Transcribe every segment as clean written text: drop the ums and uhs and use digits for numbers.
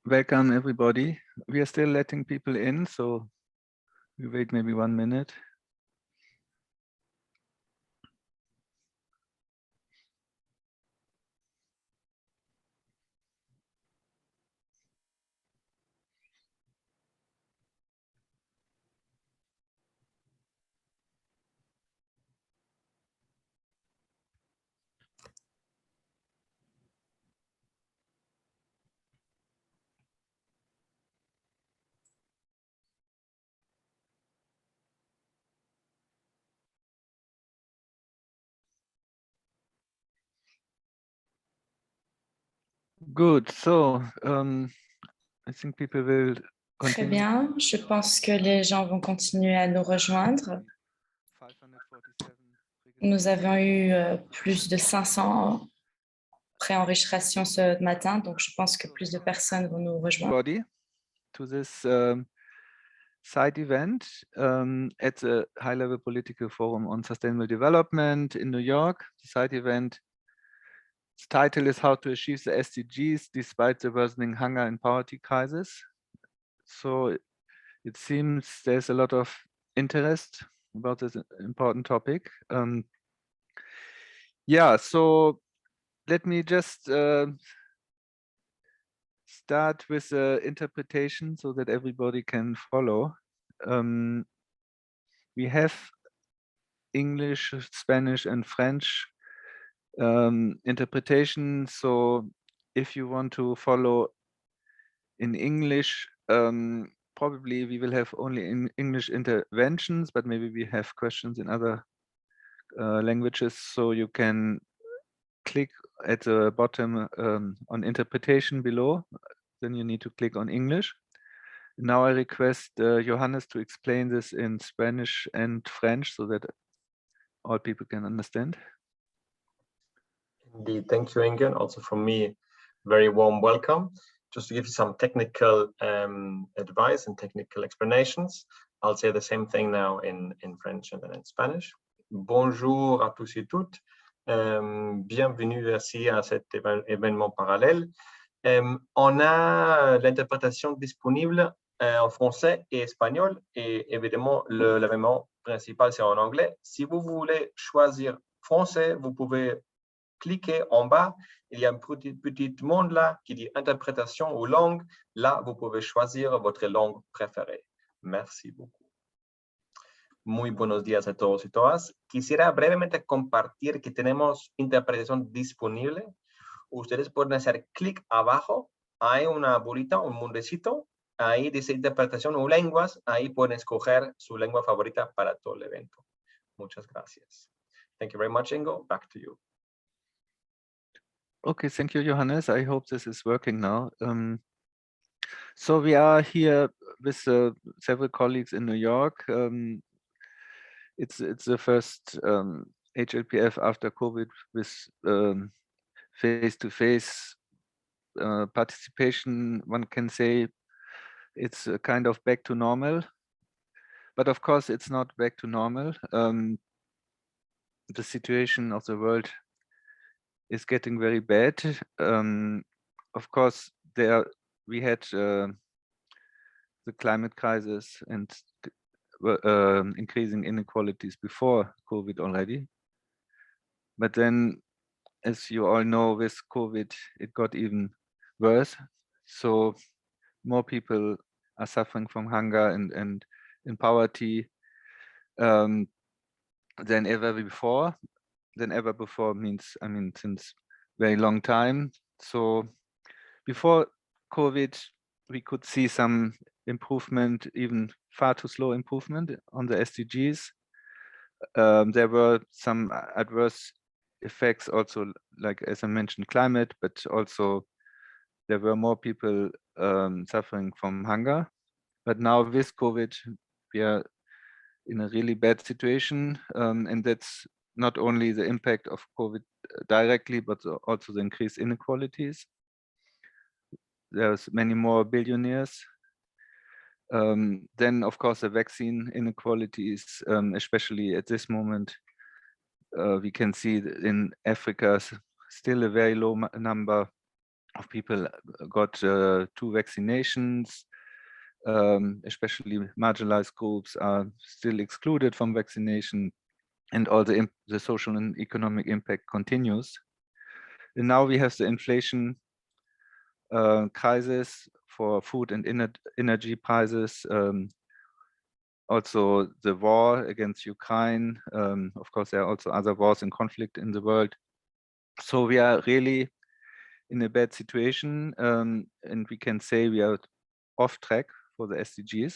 Welcome, everybody. We are still letting people in, so we wait maybe 1 minute. Good. So, I think people will Très continue. bien, je pense que les gens vont continuer à nous rejoindre. 547 Nous avons eu plus de 500 préenregistrations ce matin, donc je pense que plus de personnes vont nous rejoindre. To this side event at the high-level political forum on sustainable development in New York. The side event, its title is How to Achieve the SDGs Despite the Worsening Hunger and Poverty Crisis. So it seems there's a lot of interest about this important topic. Yeah, so let me just start with the interpretation so that everybody can follow. We have English, Spanish, and French interpretation. So if you want to follow in English, probably we will have only in English interventions, but maybe we have questions in other languages. So you can click at the bottom on interpretation below. Then you need to click on English. Now I request Johannes to explain this in Spanish and French so that all people can understand. Indeed, thank you, Ingen. Also from me, very warm welcome. Just to give you some technical advice and technical explanations, I'll say the same thing now in French and then in Spanish. Bonjour à tous et toutes. Bienvenue ici à cet événement parallèle. On a l'interprétation disponible en français et espagnol, et évidemment l'événement principal c'est en anglais. Si vous voulez choisir français, vous pouvez cliquer en bas. Il y a un petit monde là qui dit interprétation ou langue. Là, vous pouvez choisir votre langue préférée. Merci beaucoup. Muy buenos días a todos y todas. Quisiera brevemente compartir que tenemos interpretación disponible. Ustedes pueden hacer clic abajo. Hay una bolita, un mundecito. Ahí dice interpretación o lenguas. Ahí pueden escoger su lengua favorita para todo el evento. Muchas gracias. Thank you very much, Ingo. Back to you. Okay, thank you, Johannes. I hope this is working now. So we are here with several colleagues in New York. It's the first HLPF after COVID with face-to-face participation. One can say it's a kind of back to normal, but of course it's not back to normal. The situation of the world is getting very bad. Of course, we had the climate crisis and increasing inequalities before COVID already. But then, as you all know, with COVID, it got even worse. So more people are suffering from hunger and in poverty than ever before. Than ever before means, I mean, since very long time. So before COVID, we could see some improvement, even far too slow improvement on the SDGs. There were some adverse effects also, like as I mentioned, climate, but also there were more people suffering from hunger. But now with COVID, we are in a really bad situation, and that's not only the impact of COVID directly, but also the increased inequalities. There's many more billionaires. Then, of course, the vaccine inequalities, especially at this moment, we can see in Africa still a very low number of people got 2 vaccinations. Especially marginalized groups are still excluded from vaccination, and all the social and economic impact continues. And now we have the inflation crisis for food and energy prices. Also the war against Ukraine. Of course, there are also other wars and conflict in the world. So we are really in a bad situation, and we can say we are off track for the SDGs.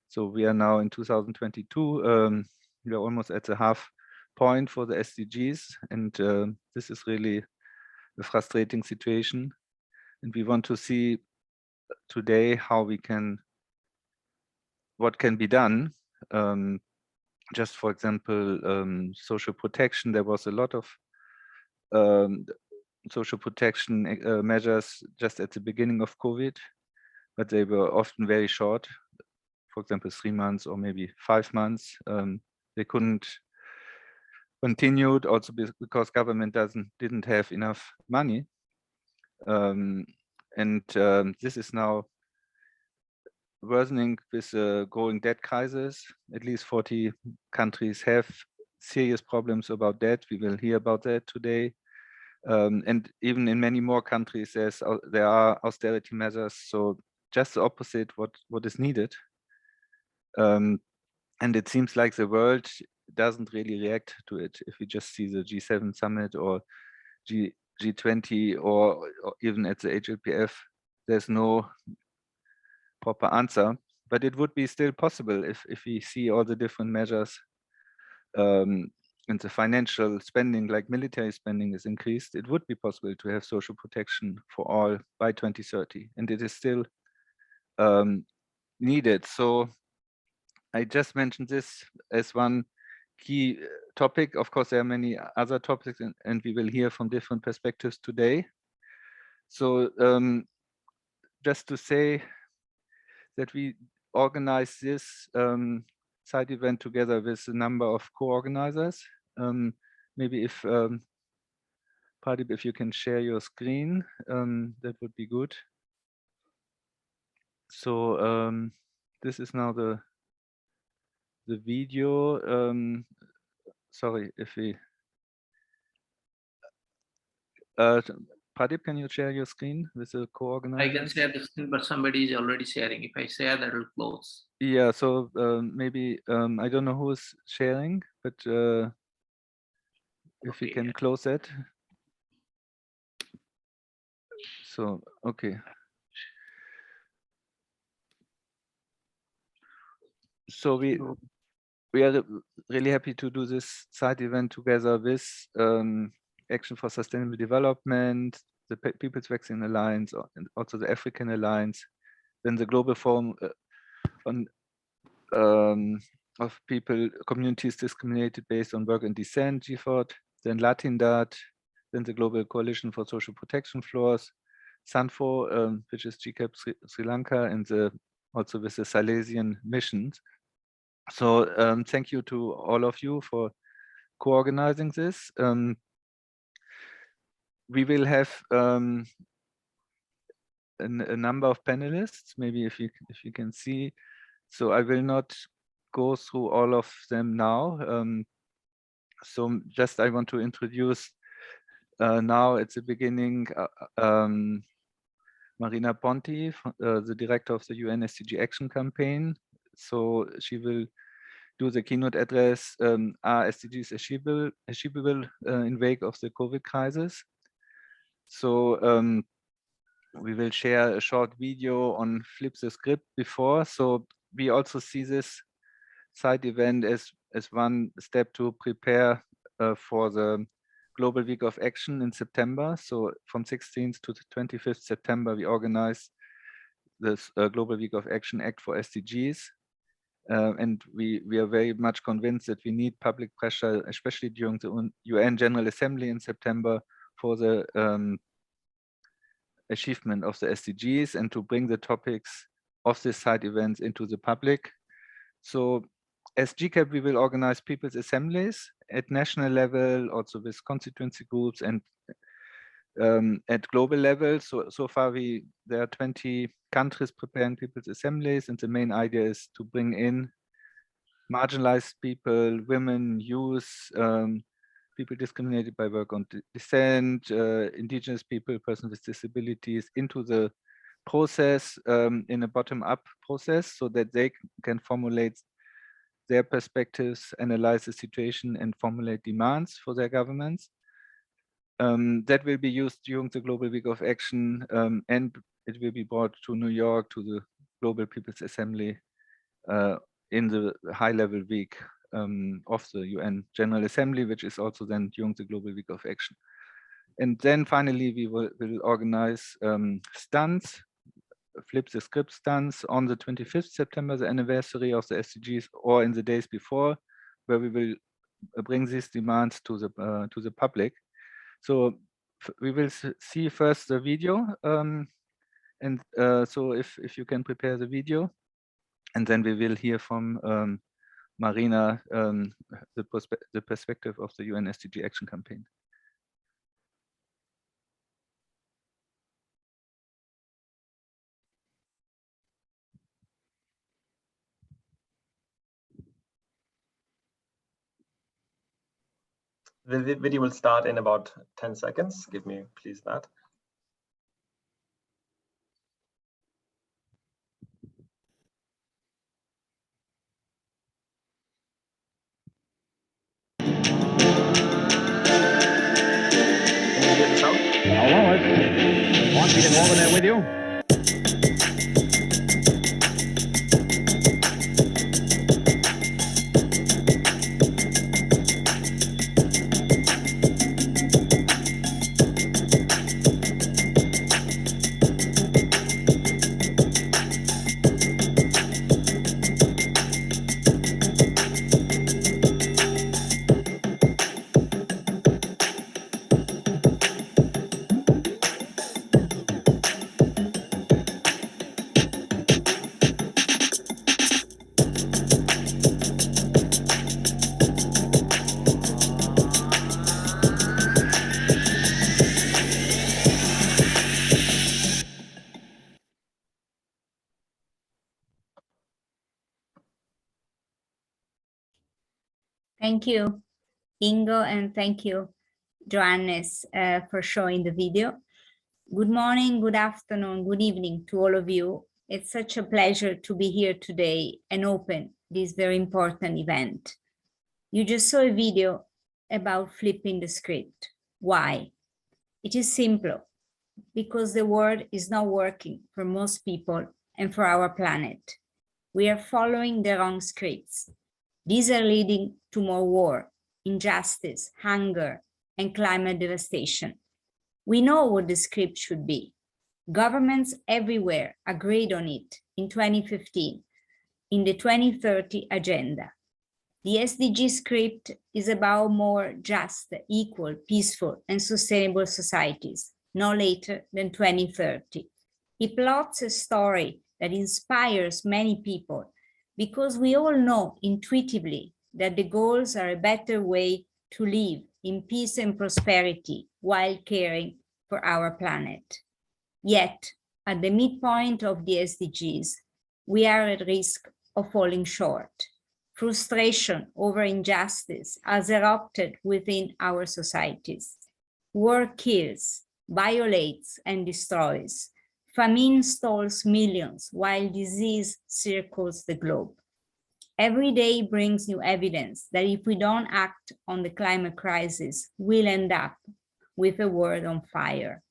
So we are now in 2022. We are almost at the half point for the SDGs, and this is really a frustrating situation. And we want to see today how we can, what can be done. Just for example, social protection. There was a lot of social protection measures just at the beginning of COVID, but they were often very short. For example, 3 months or maybe 5 months. They couldn't continue also because government didn't have enough money. This is now worsening with a growing debt crisis. At least 40 countries have serious problems about debt. We will hear about that today. And even in many more countries, there are austerity measures. So just the opposite what is needed. And it seems like the world doesn't really react to it. If we just see the G7 summit or G20 or even at the HLPF, there's no proper answer. But it would be still possible if we see all the different measures, and the financial spending, like military spending, is increased. It would be possible to have social protection for all by 2030, and it is still needed. So I just mentioned this as one key topic. Of course, there are many other topics, and we will hear from different perspectives today. So just to say that we organize this side event together with a number of co-organizers. Maybe if Pradip, if you can share your screen, that would be good. So this is now the video. Sorry if we. Pradip, can you share your screen with the co-organizer? I can share the screen, but somebody is already sharing. If I share, that will close. Yeah, so maybe I don't know who is sharing, but if we can close that. So, okay. So we are really happy to do this side event together with Action for Sustainable Development, the People's Vaccine Alliance, and also the African Alliance, then the Global Forum on of communities discriminated based on work and descent, GFOD, then Latindat, then the Global Coalition for Social Protection Floors, SANFO, which is GCAP Sri Lanka, and also with the Silesian missions. So thank you to all of you for co-organizing this. We will have a number of panelists, maybe if you can see. So I will not go through all of them now. So just I want to introduce now at the beginning Marina Ponti, the director of the UN SDG Action Campaign. So she will do the keynote address, Are SDGs achievable in wake of the COVID crisis? So we will share a short video on Flip the Script before. So we also see this side event as one step to prepare for the Global Week of Action in September. So from 16th to the 25th September, we organize this Global Week of Action Act for SDGs. And we are very much convinced that we need public pressure, especially during the UN General Assembly in September, for the achievement of the SDGs and to bring the topics of this side events into the public. So as GCAP, we will organize people's assemblies at national level, also with constituency groups and at global level. So far there are 20 countries preparing people's assemblies, and the main idea is to bring in marginalized people, women, youth, people discriminated by work on descent, indigenous people, persons with disabilities into the process in a bottom-up process, so that they can formulate their perspectives, analyze the situation, and formulate demands for their governments. That will be used during the Global Week of Action, and it will be brought to New York to the Global People's Assembly in the high-level week of the UN General Assembly, which is also then during the Global Week of Action. And then finally, we will organize stunts, flip the script stunts on the 25th September, the anniversary of the SDGs, or in the days before, where we will bring these demands to the public. So we will see first the video, and so if you can prepare the video, and then we will hear from Marina the perspective of the UN SDG Action Campaign. The video will start in about 10 seconds. Give me please that. Can you hear the sound? Hello, it. Want me to go over there with you? Thank you, Ingo, and thank you, Johannes, for showing the video. Good morning, good afternoon, good evening to all of you. It's such a pleasure to be here today and open this very important event. You just saw a video about flipping the script. Why? It is simple, because the world is not working for most people and for our planet. We are following the wrong scripts. These are leading to more war, injustice, hunger, and climate devastation. We know what the script should be. Governments everywhere agreed on it in 2015 in the 2030 agenda. The SDG script is about more just, equal, peaceful, and sustainable societies, no later than 2030. It plots a story that inspires many people, because we all know intuitively that the goals are a better way to live in peace and prosperity while caring for our planet. Yet, at the midpoint of the SDGs, we are at risk of falling short. Frustration over injustice has erupted within our societies. War kills, violates, and destroys. Famine stalls millions while disease circles the globe. Every day brings new evidence that if we don't act on the climate crisis, we'll end up with a world on fire.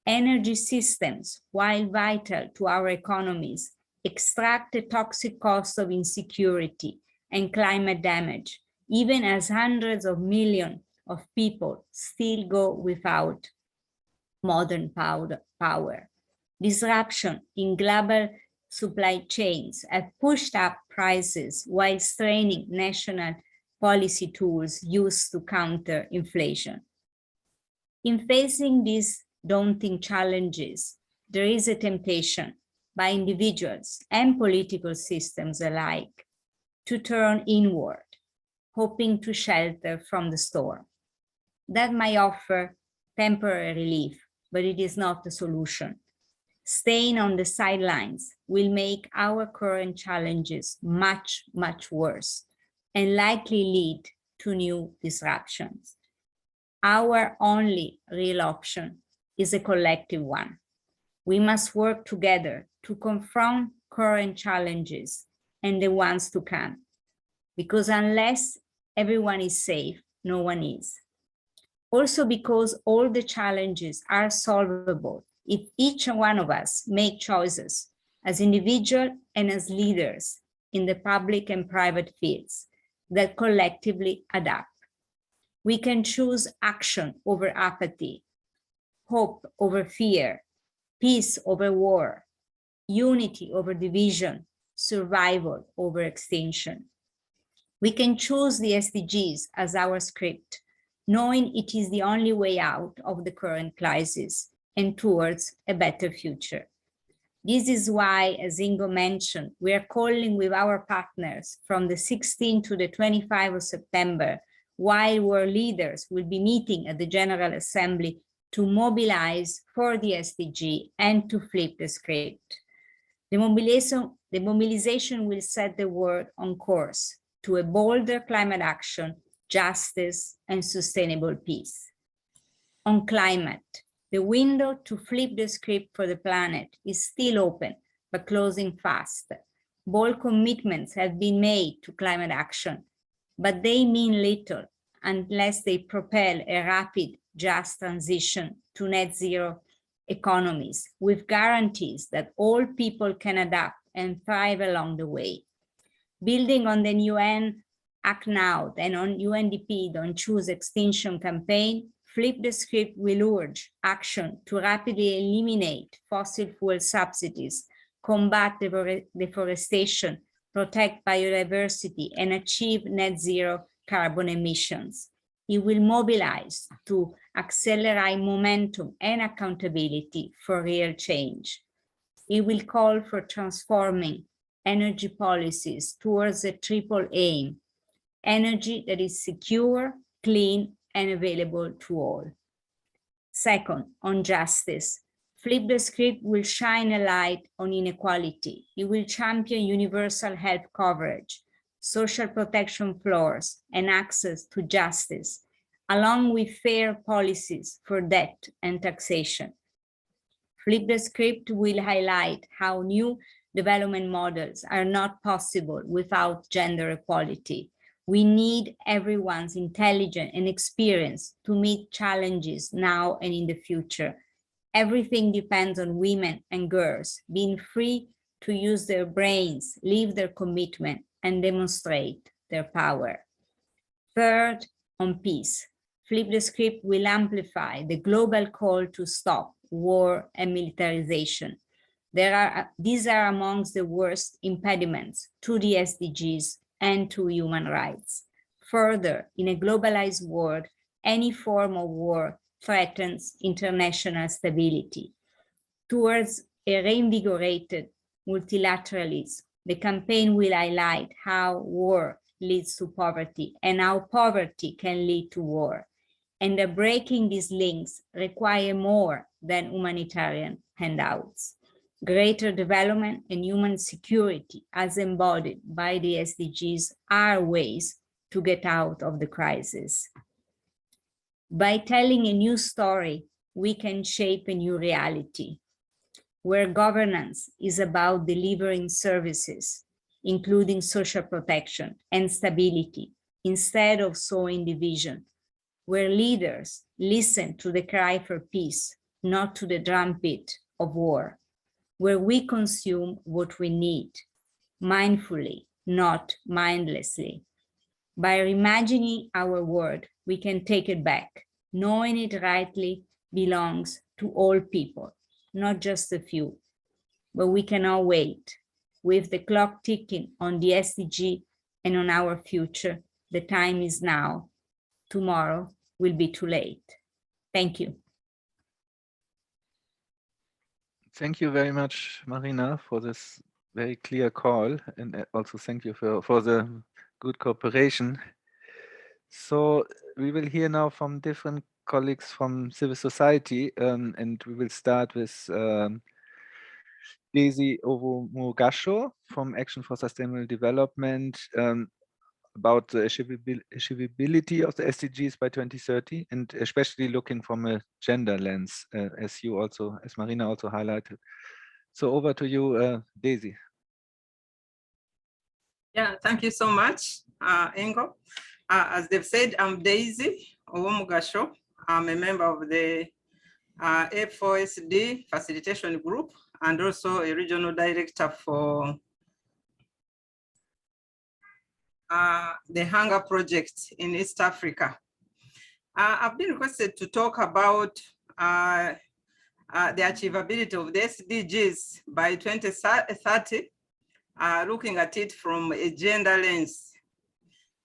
Energy systems, while vital to our economies, extract the toxic cost of insecurity and climate damage, even as hundreds of millions of people still go without modern power. Disruption in global supply chains have pushed up prices while straining national policy tools used to counter inflation. In facing these daunting challenges, there is a temptation by individuals and political systems alike to turn inward, hoping to shelter from the storm. That might offer temporary relief, but it is not the solution. Staying on the sidelines will make our current challenges much, much worse and likely lead to new disruptions. Our only real option is a collective one. We must work together to confront current challenges and the ones to come, because unless everyone is safe, no one is. Also because all the challenges are solvable if each one of us make choices as individuals and as leaders in the public and private fields that collectively adapt. We can choose action over apathy, hope over fear, peace over war, unity over division, survival over extinction. We can choose the SDGs as our script, knowing it is the only way out of the current crisis and towards a better future. This is why, as Ingo mentioned, we are calling with our partners from the 16th to the 25th of September, while world leaders will be meeting at the General Assembly, to mobilize for the SDG and to flip the script. The mobilization will set the world on course to a bolder climate action, justice, and sustainable peace. On climate, the window to flip the script for the planet is still open, but closing fast. Bold commitments have been made to climate action, but they mean little unless they propel a rapid, just transition to net zero economies with guarantees that all people can adapt and thrive along the way. Building on the UN Act Now and on UNDP Don't Choose Extinction campaign, Flip the Script will urge action to rapidly eliminate fossil fuel subsidies, combat deforestation, protect biodiversity, and achieve net zero carbon emissions. It will mobilize to accelerate momentum and accountability for real change. It will call for transforming energy policies towards a triple aim: energy that is secure, clean, and available to all. Second, on justice, Flip the Script will shine a light on inequality. It will champion universal health coverage, social protection floors, and access to justice, along with fair policies for debt and taxation. Flip the Script will highlight how new development models are not possible without gender equality. We need everyone's intelligence and experience to meet challenges now and in the future. Everything depends on women and girls being free to use their brains, live their commitment, and demonstrate their power. Third, on peace, Flip the Script will amplify the global call to stop war and militarization. These are amongst the worst impediments to the SDGs and to human rights. Further, in a globalized world, any form of war threatens international stability. Towards a reinvigorated multilateralism, the campaign will highlight how war leads to poverty and how poverty can lead to war, and that breaking these links require more than humanitarian handouts. Greater development and human security, as embodied by the SDGs, are ways to get out of the crisis. By telling a new story, we can shape a new reality, where governance is about delivering services, including social protection and stability, instead of sowing division, where leaders listen to the cry for peace, not to the drumbeat of war, where we consume what we need, mindfully, not mindlessly. By reimagining our world, we can take it back, knowing it rightly belongs to all people, not just a few. But we cannot wait. With the clock ticking on the SDG and on our future, the time is now. Tomorrow will be too late. Thank you. Thank you very much, Marina, for this very clear call, and also thank you for the good cooperation. So we will hear now from different colleagues from civil society, and we will start with Daisy Owomogasho from Action for Sustainable Development, about the achievability of the SDGs by 2030, and especially looking from a gender lens, as Marina also highlighted. So over to you, Daisy. Yeah, thank you so much, Ingo. As they've said, I'm Daisy Owomogasho. I'm a member of the A4SD Facilitation Group and also a regional director for the Hunger Project in East Africa. I've been requested to talk about the achievability of the SDGs by 2030, looking at it from a gender lens.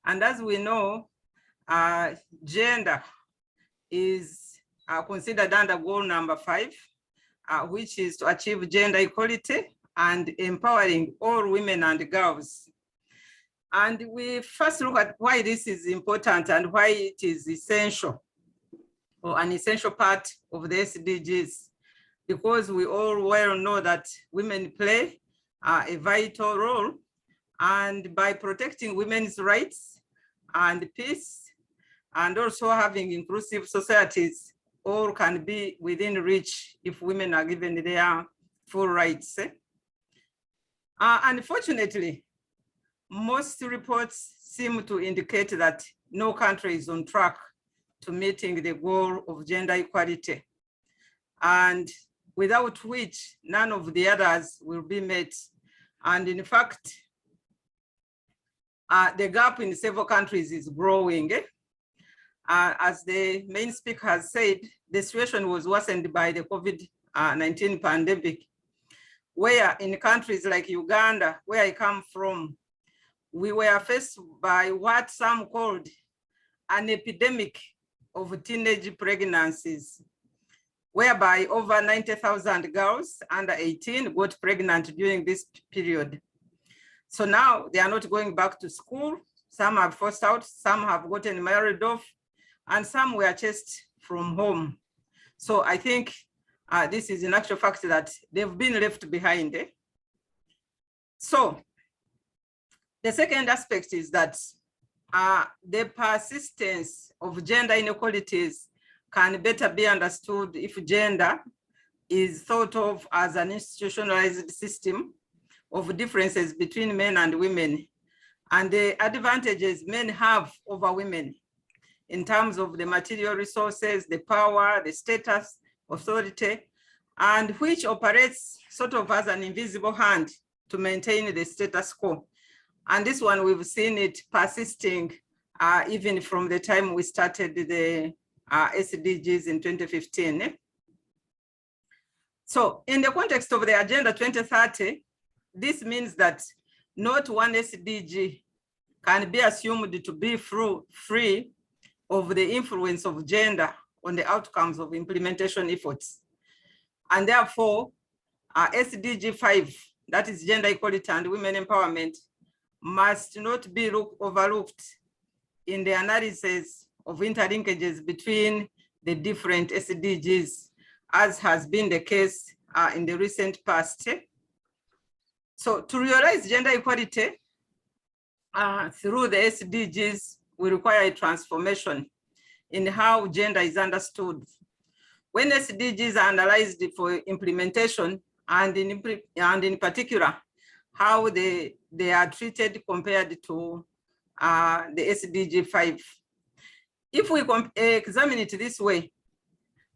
And as we know, gender is considered under goal number 5, which is to achieve gender equality and empowering all women and girls. And we first look at why this is important and why it is essential, or an essential part of the SDGs, because we all well know that women play a vital role, and by protecting women's rights and peace, and also having inclusive societies, all can be within reach if women are given their full rights. Unfortunately, most reports seem to indicate that no country is on track to meeting the goal of gender equality, and without which none of the others will be met. And in fact, the gap in several countries is growing. As the main speaker has said, the situation was worsened by the COVID-19 pandemic, where in countries like Uganda, where I come from, we were faced by what some called an epidemic of teenage pregnancies, whereby over 90,000 girls under 18 got pregnant during this period. So now they are not going back to school. Some have forced out, some have gotten married off, and some were chased from home. So I think this is an actual fact that they've been left behind. So the second aspect is that the persistence of gender inequalities can better be understood if gender is thought of as an institutionalized system of differences between men and women, and the advantages men have over women in terms of the material resources, the power, the status, authority, and which operates sort of as an invisible hand to maintain the status quo. And this one, we've seen it persisting even from the time we started the SDGs in 2015. So in the context of the Agenda 2030, this means that not one SDG can be assumed to be free of the influence of gender on the outcomes of implementation efforts. And therefore, SDG 5, that is gender equality and women empowerment, must not be overlooked in the analysis of interlinkages between the different SDGs, as has been the case in the recent past. So to realize gender equality through the SDGs, we require a transformation in how gender is understood. When SDGs are analyzed for implementation, and in particular, how they are treated compared to the SDG 5. If we examine it this way,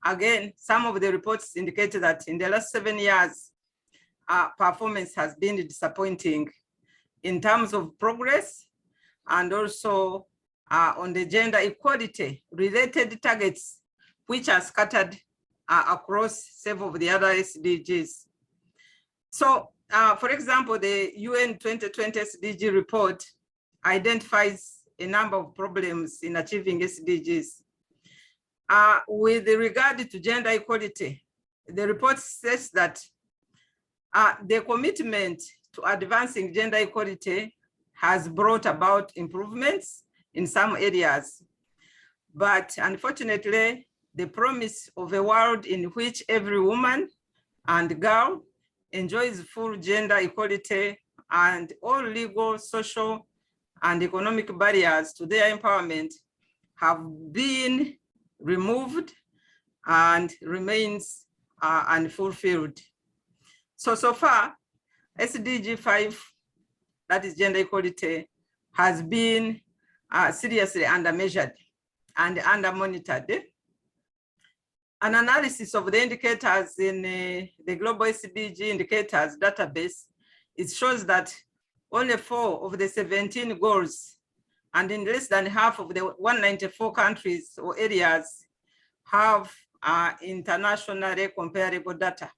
again, some of the reports indicate that in the last 7 years, performance has been disappointing in terms of progress, and also on the gender equality related targets, which are scattered across several of the other SDGs. So, for example, the UN 2020 SDG report identifies a number of problems in achieving SDGs. With regard to gender equality, the report says that the commitment to advancing gender equality has brought about improvements in some areas, but unfortunately, the promise of a world in which every woman and girl enjoys full gender equality and all legal, social, and economic barriers to their empowerment have been removed and remains unfulfilled. So far, SDG 5, that is gender equality, has been seriously undermeasured and under-monitored. An analysis of the indicators in the global SDG indicators database, it shows that only 4 of the 17 goals and in less than half of the 194 countries or areas have internationally comparable data.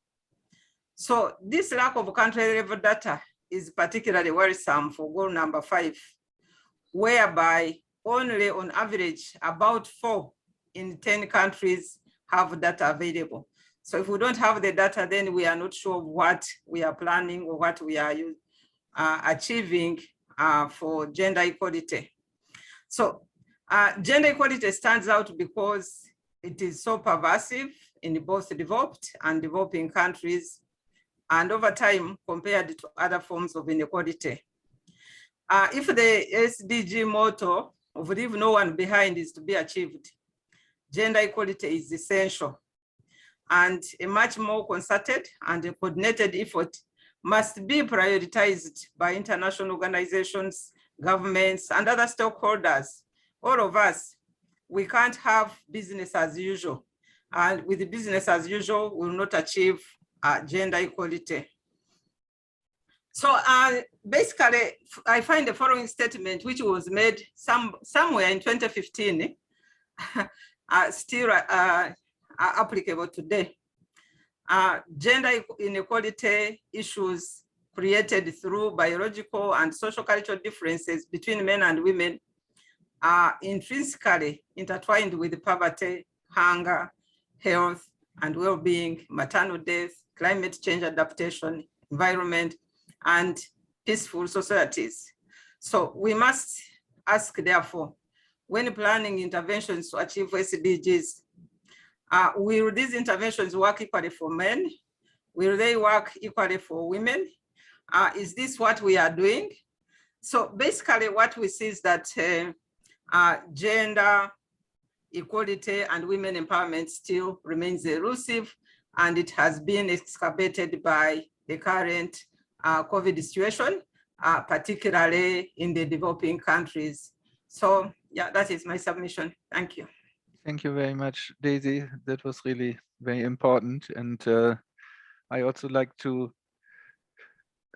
So this lack of country level data is particularly worrisome for goal number 5, whereby only on average about 4 in 10 countries have data available. So if we don't have the data, then we are not sure what we are planning or what we are achieving for gender equality. So gender equality stands out because it is so pervasive in both developed and developing countries, and over time compared to other forms of inequality. If the SDG motto of leave no one behind is to be achieved, gender equality is essential, and a much more concerted and a coordinated effort must be prioritized by international organizations, governments, and other stakeholders. All of us, we can't have business as usual. And with the business as usual, we will not achieve gender equality. So basically, I find the following statement, which was made somewhere in 2015, still applicable today. Gender inequality issues created through biological and social cultural differences between men and women are intrinsically intertwined with poverty, hunger, health, and well-being, maternal death, climate change adaptation, environment, and peaceful societies. So we must ask, therefore, when planning interventions to achieve SDGs, will these interventions work equally for men? Will they work equally for women? Is this what we are doing? So basically what we see is that gender equality and women empowerment still remains elusive, and it has been exacerbated by the current COVID situation, particularly in the developing countries. So yeah, that is my submission. Thank you. Thank you very much, Daisy. That was really very important. And I also like to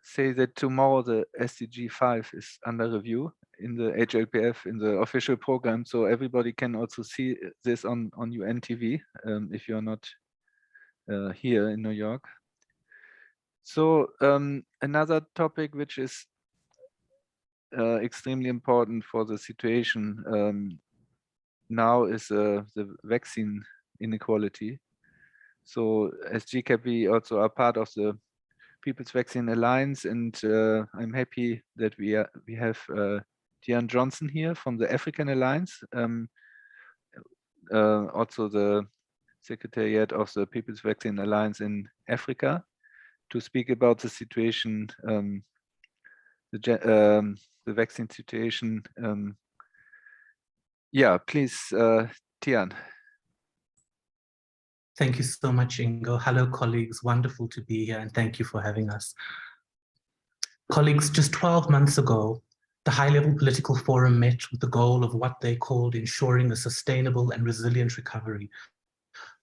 say that tomorrow the SDG 5 is under review in the HLPF, in the official program. So everybody can also see this on UN TV if you're not here in New York. So another topic which is extremely important for the situation now is the vaccine inequality. So as GCAP, we also are part of the People's Vaccine Alliance, and I'm happy that we have Diane Johnson here from the African Alliance, also the Secretariat of the People's Vaccine Alliance in Africa, to speak about the situation, the vaccine situation. Yeah, please, Tian. Thank you so much, Ingo. Hello, colleagues. Wonderful to be here, and thank you for having us. Colleagues, just 12 months ago, the high-level political forum met with the goal of what they called ensuring a sustainable and resilient recovery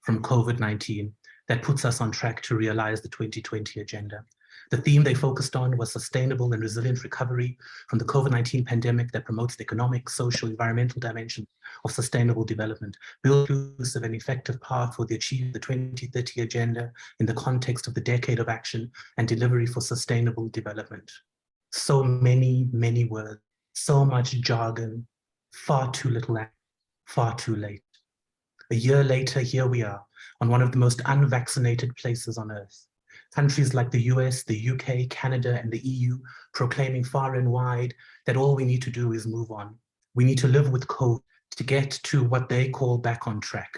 from COVID-19 that puts us on track to realize the 2020 agenda. The theme they focused on was sustainable and resilient recovery from the COVID-19 pandemic that promotes the economic, social, environmental dimensions of sustainable development, build inclusive and effective path for the achievement of the 2030 agenda in the context of the decade of action and delivery for sustainable development. So many, many words, so much jargon, far too little action, far too late. A year later, here we are on one of the most unvaccinated places on earth. Countries like the US, the UK, Canada, and the EU proclaiming far and wide that all we need to do is move on. We need to live with COVID to get to what they call back on track.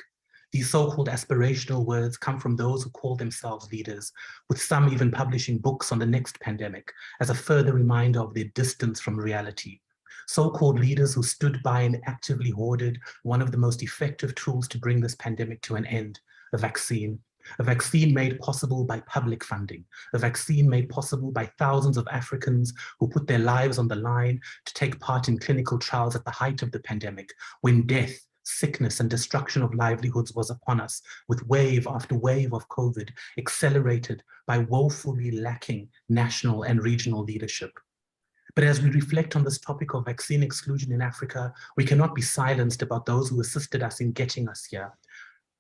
These so-called aspirational words come from those who call themselves leaders, with some even publishing books on the next pandemic as a further reminder of their distance from reality. So-called leaders who stood by and actively hoarded one of the most effective tools to bring this pandemic to an end, a vaccine. A vaccine made possible by public funding, a vaccine made possible by thousands of Africans who put their lives on the line to take part in clinical trials at the height of the pandemic, when death, sickness, and destruction of livelihoods was upon us, with wave after wave of COVID, accelerated by woefully lacking national and regional leadership. But as we reflect on this topic of vaccine exclusion in Africa, we cannot be silenced about those who assisted us in getting us here.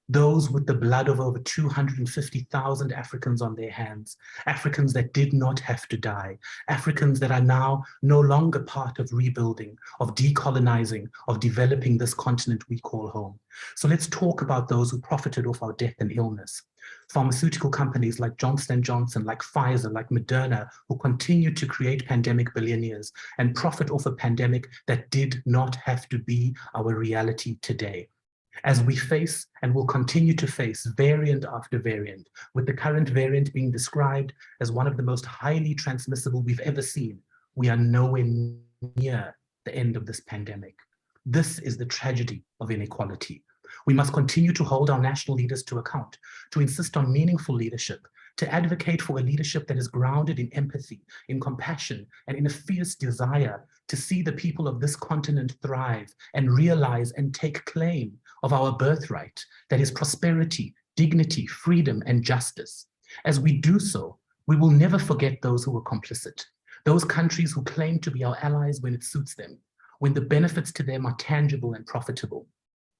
Those with the blood of over 250,000 Africans on their hands, Africans that did not have to die, Africans that are now no longer part of rebuilding, of decolonizing, of developing this continent we call home. So let's talk about those who profited off our death and illness. Pharmaceutical companies like Johnson & Johnson, like Pfizer, like Moderna, who continue to create pandemic billionaires and profit off a pandemic that did not have to be our reality today. As we face and will continue to face variant after variant, with the current variant being described as one of the most highly transmissible we've ever seen, we are nowhere near the end of this pandemic. This is the tragedy of inequality. We must continue to hold our national leaders to account, to insist on meaningful leadership, to advocate for a leadership that is grounded in empathy, in compassion, and in a fierce desire to see the people of this continent thrive and realize and take claim of our birthright, that is prosperity, dignity, freedom, and justice. As we do so, we will never forget those who were complicit, those countries who claim to be our allies when it suits them, when the benefits to them are tangible and profitable.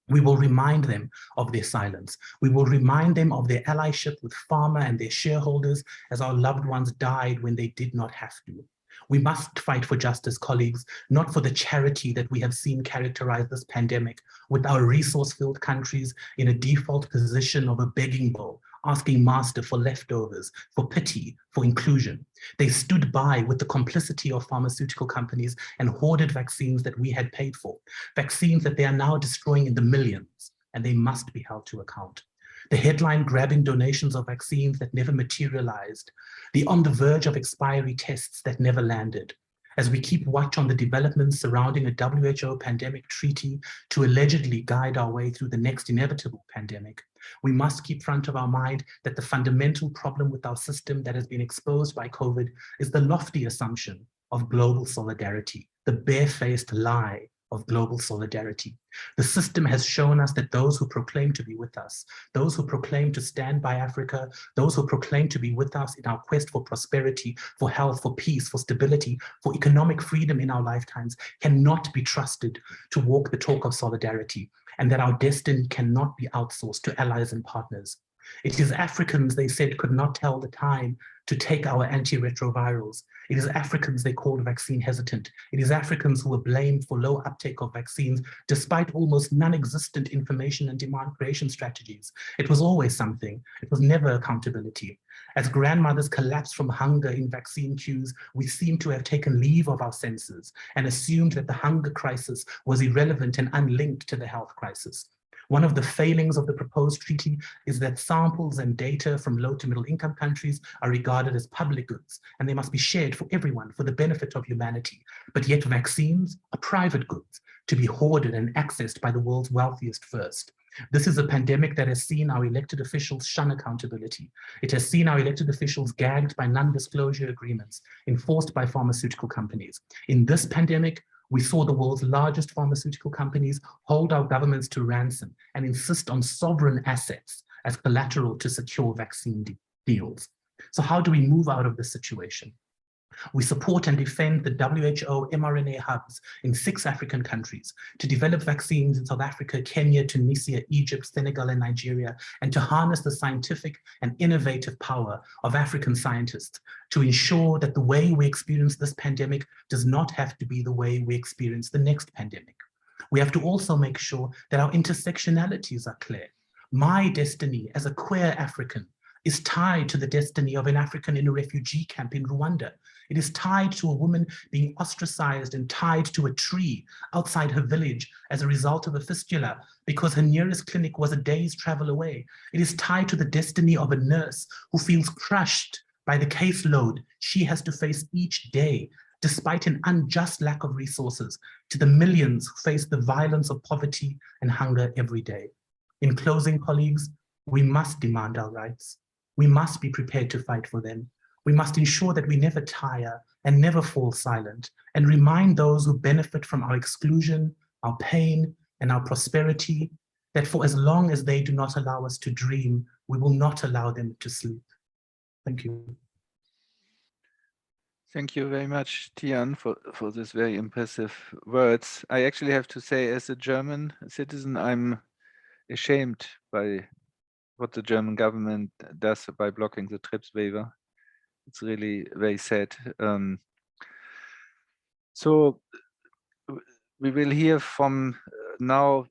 We will remind them of their silence. We will remind them of their allyship with pharma and their shareholders as our loved ones died when they did not have to. We must fight for justice, colleagues, not for the charity that we have seen characterize this pandemic, with our resource-filled countries in a default position of a begging bowl, asking master for leftovers, for pity, for inclusion. They stood by with the complicity of pharmaceutical companies and hoarded vaccines that we had paid for, vaccines that they are now destroying in the millions, and they must be held to account. The headline-grabbing donations of vaccines that never materialized, the on the verge of expiry tests that never landed. As we keep watch on the developments surrounding a WHO pandemic treaty to allegedly guide our way through the next inevitable pandemic, we must keep front of our mind that the fundamental problem with our system that has been exposed by COVID is the lofty assumption of global solidarity, the barefaced lie of global solidarity. The system has shown us that those who proclaim to be with us, those who proclaim to stand by Africa, those who proclaim to be with us in our quest for prosperity, for health, for peace, for stability, for economic freedom in our lifetimes, cannot be trusted to walk the talk of solidarity, and that our destiny cannot be outsourced to allies and partners. It is Africans, they said, could not tell the time to take our antiretrovirals. It is Africans they called vaccine hesitant. It is Africans who were blamed for low uptake of vaccines, despite almost non-existent information and demand creation strategies. It was always something. It was never accountability. As grandmothers collapsed from hunger in vaccine queues, we seem to have taken leave of our senses and assumed that the hunger crisis was irrelevant and unlinked to the health crisis. One of the failings of the proposed treaty is that samples and data from low to middle income countries are regarded as public goods, and they must be shared for everyone for the benefit of humanity. But yet vaccines are private goods to be hoarded and accessed by the world's wealthiest first. This is a pandemic that has seen our elected officials shun accountability. It has seen our elected officials gagged by non-disclosure agreements enforced by pharmaceutical companies. In this pandemic, we saw the world's largest pharmaceutical companies hold our governments to ransom and insist on sovereign assets as collateral to secure vaccine deals. So how do we move out of this situation? We support and defend the WHO mRNA hubs in 6 African countries to develop vaccines in South Africa, Kenya, Tunisia, Egypt, Senegal, and Nigeria, and to harness the scientific and innovative power of African scientists to ensure that the way we experience this pandemic does not have to be the way we experience the next pandemic. We have to also make sure that our intersectionalities are clear. My destiny as a queer African is tied to the destiny of an African in a refugee camp in Rwanda. It is tied to a woman being ostracized and tied to a tree outside her village as a result of a fistula because her nearest clinic was a day's travel away. It is tied to the destiny of a nurse who feels crushed by the caseload she has to face each day, despite an unjust lack of resources, to the millions who face the violence of poverty and hunger every day. In closing, colleagues, we must demand our rights. We must be prepared to fight for them. We must ensure that we never tire and never fall silent, and remind those who benefit from our exclusion, our pain, and our prosperity, that for as long as they do not allow us to dream, we will not allow them to sleep. Thank you. Thank you very much, Tian, for this very impressive words. I actually have to say, as a German citizen, I'm ashamed by what the German government does by blocking the TRIPS waiver. It's really very sad. So we will hear from now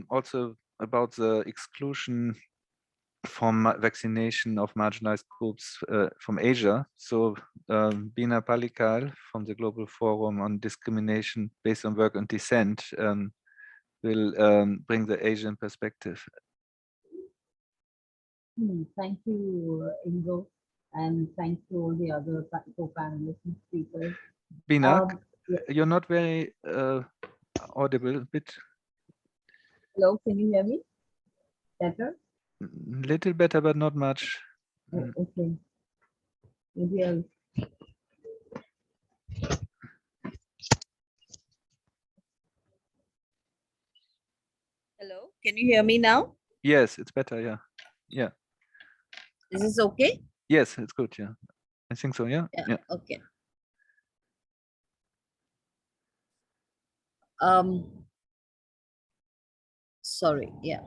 also about the exclusion from vaccination of marginalized groups from Asia. So Bina Palikal from the Global Forum on Discrimination Based on Work and Descent will bring the Asian perspective. Thank you, Ingo, and thanks to all the other co-panelists and speakers. Bina, Yeah. you're not very audible, a bit. Hello, can you hear me better? Little better, but not much. Oh, okay. Maybe I'll... Hello, can you hear me now? Yes, it's better. Yeah, yeah. Is this okay? Yes, it's good. Yeah, I think so. Yeah, yeah. Okay. Sorry. Yeah.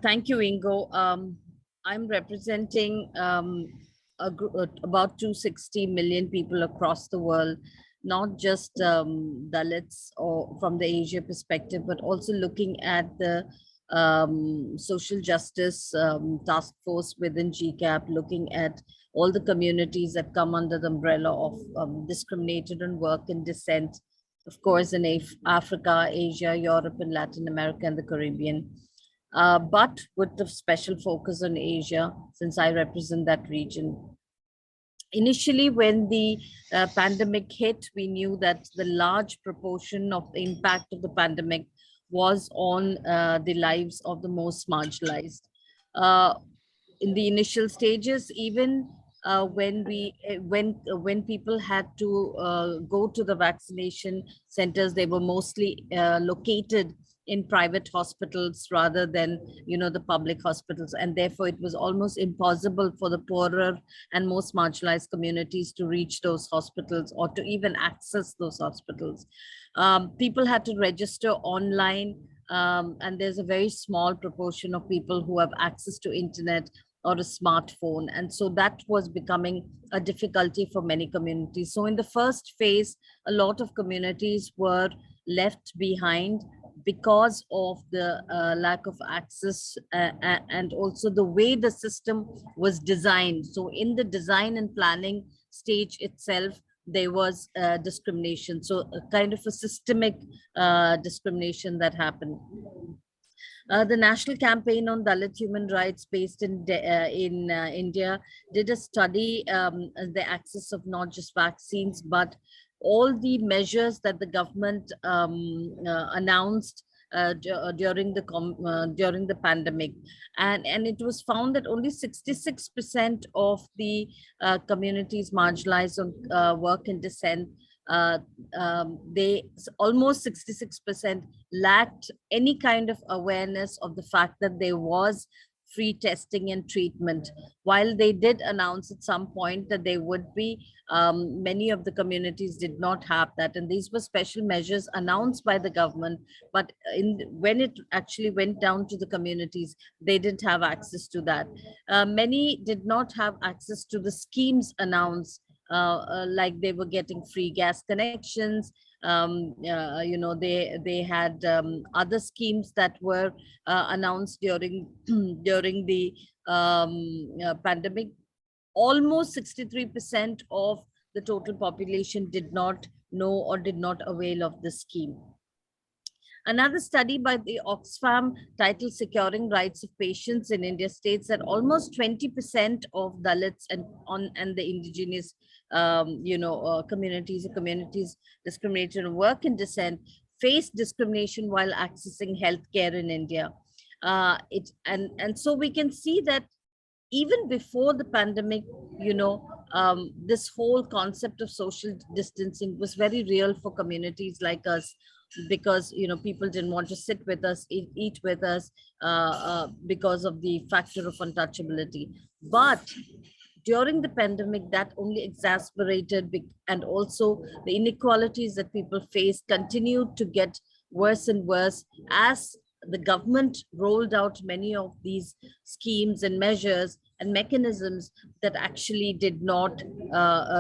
Thank you, Ingo. I'm representing a group, about 260 million people across the world, not just Dalits or from the Asia perspective, but also looking at the social justice task force within GCAP, looking at all the communities that come under the umbrella of discriminated on work and descent, of course, in Africa, Asia, Europe, and Latin America, and the Caribbean. But with the special focus on Asia, since I represent that region. Initially, when the pandemic hit, we knew that the large proportion of the impact of the pandemic was on the lives of the most marginalized. In the initial stages, even when people had to go to the vaccination centers, they were mostly located in private hospitals rather than, the public hospitals. And therefore it was almost impossible for the poorer and most marginalized communities to reach those hospitals or to even access those hospitals. People had to register online, and there's a very small proportion of people who have access to internet or a smartphone. And so that was becoming a difficulty for many communities. So in the first phase, a lot of communities were left behind because of the lack of access and also the way the system was designed. So in the design and planning stage itself, there was discrimination. So a kind of a systemic discrimination that happened. The National Campaign on Dalit Human Rights based in India did a study the access of not just vaccines, but all the measures that the government announced during the pandemic, and it was found that only 66% of the communities marginalized on work and descent, they almost 66% lacked any kind of awareness of the fact that there was free testing and treatment. While they did announce at some point that they would be, many of the communities did not have that. And these were special measures announced by the government, but when it actually went down to the communities, they didn't have access to that. Many did not have access to the schemes announced like they were getting free gas connections. They had other schemes that were announced during during the pandemic. Almost 63% of the total population did not know or did not avail of this scheme. Another study by the Oxfam titled Securing Rights of Patients in India states that almost 20% of Dalits and the indigenous communities discriminated on work and descent face discrimination while accessing healthcare in India. So we can see that even before the pandemic, this whole concept of social distancing was very real for communities like us, because people didn't want to sit with us, eat with us, because of the factor of untouchability. But during the pandemic, that only exacerbated, and also the inequalities that people face continued to get worse and worse as the government rolled out many of these schemes and measures and mechanisms that actually did not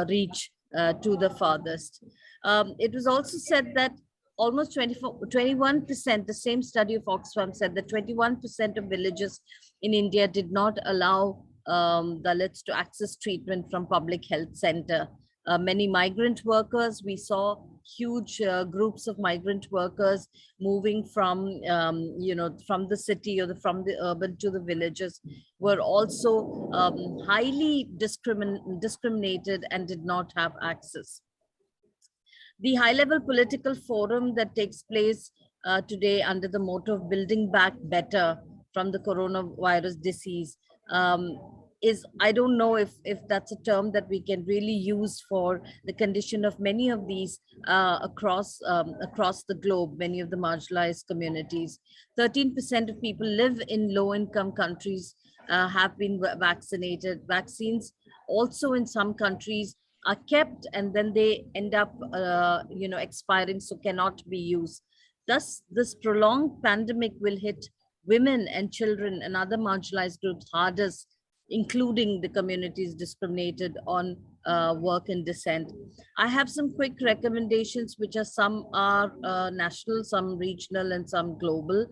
reach to the farthest. It was also said that almost 21%, the same study of Oxfam said that 21% of villages in India did not allow Dalits to access treatment from public health center. Many migrant workers, we saw huge groups of migrant workers moving from, from the city or from the urban to the villages, were also highly discriminated and did not have access. The high-level political forum that takes place today under the motto of Building Back Better from the coronavirus disease is, I don't know if that's a term that we can really use for the condition of many of these across the globe, many of the marginalized communities. 13% of people live in low-income countries, have been vaccinated. Vaccines also in some countries are kept and then they end up expiring, so cannot be used. Thus, this prolonged pandemic will hit women and children and other marginalized groups hardest, including the communities discriminated on work and descent. I have some quick recommendations, which are some are national, some regional, and some global.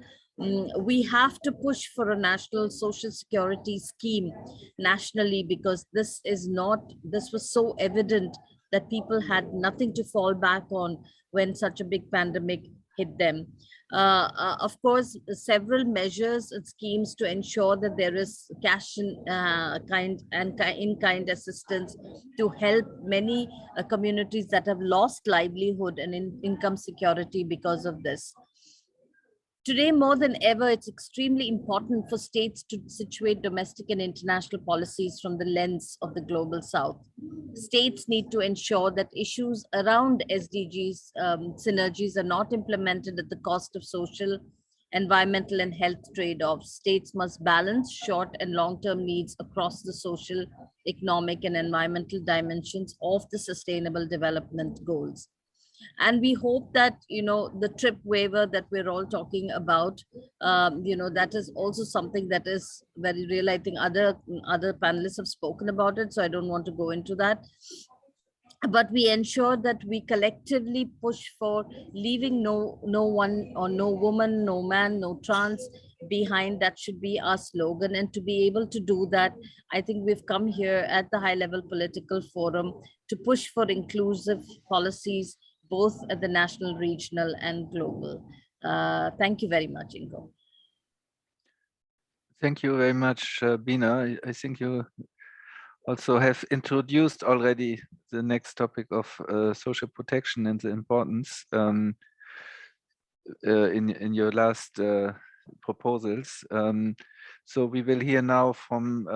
We have to push for a national social security scheme nationally, because this was so evident that people had nothing to fall back on when such a big pandemic hit them. Of course, several measures and schemes to ensure that there is cash in-kind assistance to help many communities that have lost livelihood and income security because of this. Today, more than ever, it's extremely important for states to situate domestic and international policies from the lens of the global south. States need to ensure that issues around SDGs synergies are not implemented at the cost of social, environmental, and health trade-offs. States must balance short and long-term needs across the social, economic, and environmental dimensions of the Sustainable Development Goals. And we hope that, the trip waiver that we're all talking about, that is also something that is very real. I think other panelists have spoken about it, so I don't want to go into that. But we ensure that we collectively push for leaving no one or no woman, no man, no trans behind. That should be our slogan. And to be able to do that, I think we've come here at the high level political forum to push for inclusive policies, both at the national, regional, and global. Thank you very much, Ingo. Thank you very much, Bina. I think you also have introduced already the next topic of social protection and the importance in your last proposals. So we will hear now from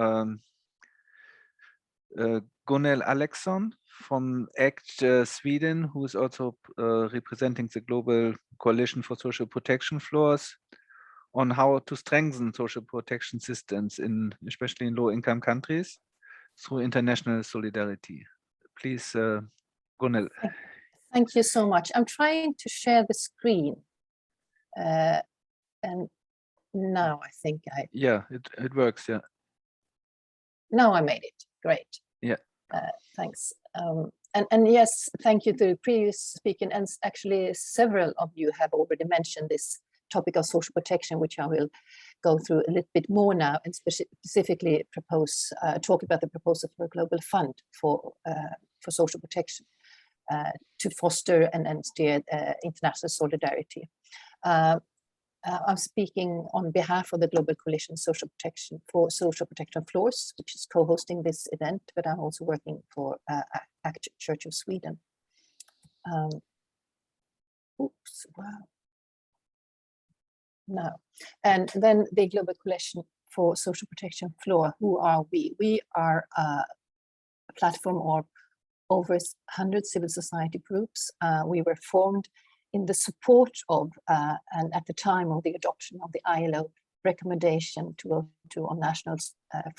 Gunnel Alexson from ACT Sweden, who is also representing the Global Coalition for Social Protection Floors, on how to strengthen social protection systems, especially in low-income countries, through international solidarity. Please, Gunnel. Thank you so much. I'm trying to share the screen. And now I think Yeah, it works, yeah. Now I made it, great. Yeah. Thanks. And yes, thank you to the previous speaker, and actually several of you have already mentioned this topic of social protection, which I will go through a little bit more now, and specifically talk about the proposal for a global fund for social protection to foster and steer international solidarity. I'm speaking on behalf of the Global Coalition Social Protection for Social Protection Floors, which is co-hosting this event, but I'm also working for ACT Church of Sweden. Oops, wow. No. And then the Global Coalition for Social Protection Floor, who are we? We are a platform of over 100 civil society groups. We were formed in the support of, and at the time of the adoption of the ILO recommendation to on national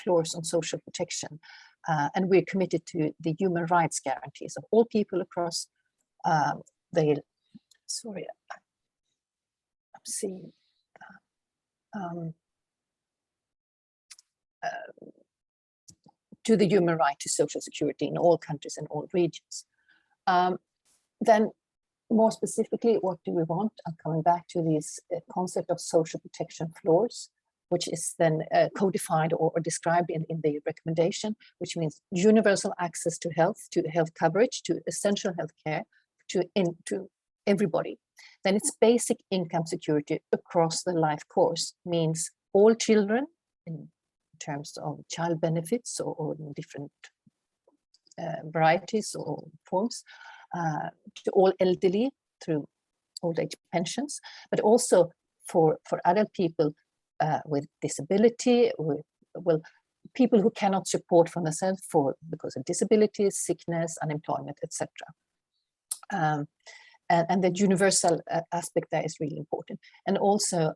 floors on social protection. And we're committed to the human rights guarantees of all people across the, sorry, I'm seeing, to the human right to social security in all countries and all regions. Then more specifically, what do we want? I'm coming back to this concept of social protection floors, which is then codified or described in the recommendation, which means universal access to health coverage, to essential health care, to everybody. Then it's basic income security across the life course, means all children in terms of child benefits or different varieties or forms, to all elderly through old age pensions, but also for adult people with disability, people who cannot support for themselves because of disabilities, sickness, unemployment, etc. And the universal aspect there is really important. And also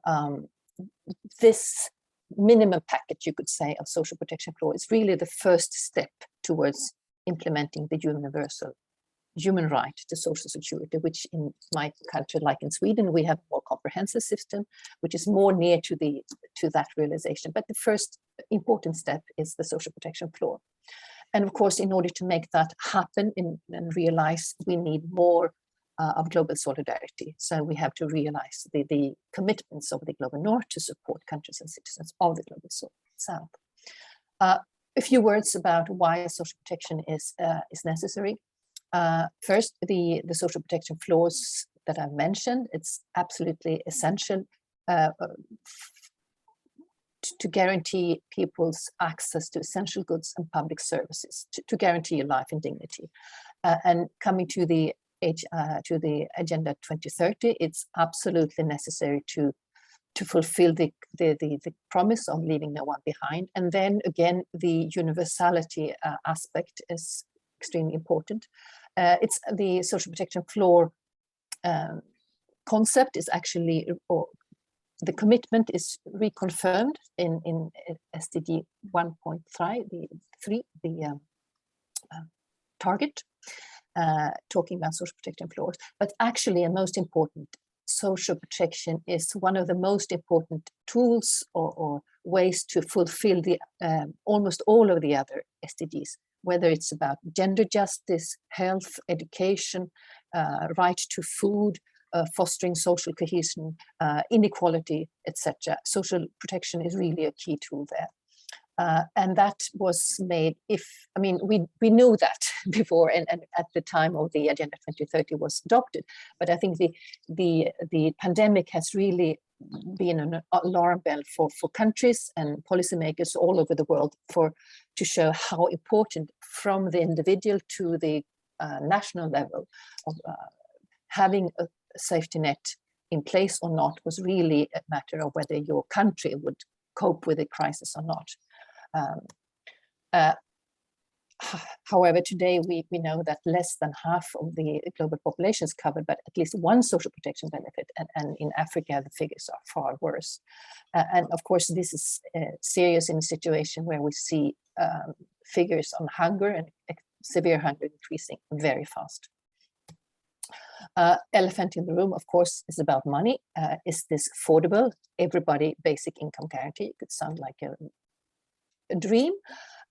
this minimum package, you could say, of social protection floor is really the first step towards implementing the universal human right to social security, which in my culture, like in Sweden, we have a more comprehensive system, which is more near to that realization. But the first important step is the social protection floor. And of course, in order to make that happen and realize, we need more of global solidarity. So we have to realize the commitments of the global north to support countries and citizens of the global south. A few words about why social protection is necessary. First, the social protection floors that I've mentioned, it's absolutely essential to guarantee people's access to essential goods and public services, to guarantee life and dignity. And coming to the Agenda 2030, it's absolutely necessary to fulfill the promise of leaving no one behind. And then again, the universality aspect is extremely important. It's the social protection floor concept is actually, or the commitment is reconfirmed in SDG 1.3, the target, talking about social protection floors. But actually, and most important, social protection is one of the most important tools or ways to fulfill the almost all of the other SDGs, whether it's about gender justice, health, education, right to food, fostering social cohesion, inequality, etc. Social protection is really a key tool there. And that was made, we knew that before and at the time of the Agenda 2030 was adopted, but I think the pandemic has really been an alarm bell for countries and policymakers all over the world to show how important from the individual to the national level of having a safety net in place or not was really a matter of whether your country would cope with the crisis or not. However, today we know that less than half of the global population is covered by at least one social protection benefit, and in Africa the figures are far worse. And of course, this is serious in a situation where we see figures on hunger and severe hunger increasing very fast. Elephant in the room, of course, is about money. Is this affordable? Everybody basic income guarantee. It could sound like a dream.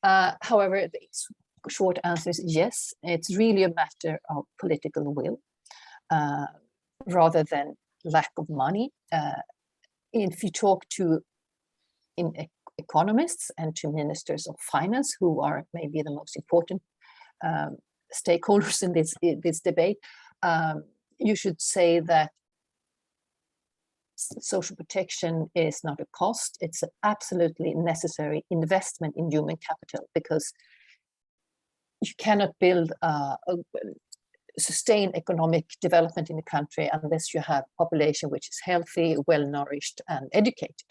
However, it's short answer is yes. It's really a matter of political will rather than lack of money. If you talk to economists and to ministers of finance, who are maybe the most important stakeholders in this debate, you should say that social protection is not a cost. It's an absolutely necessary investment in human capital, because you cannot build sustain economic development in a country unless you have a population which is healthy, well-nourished, and educated.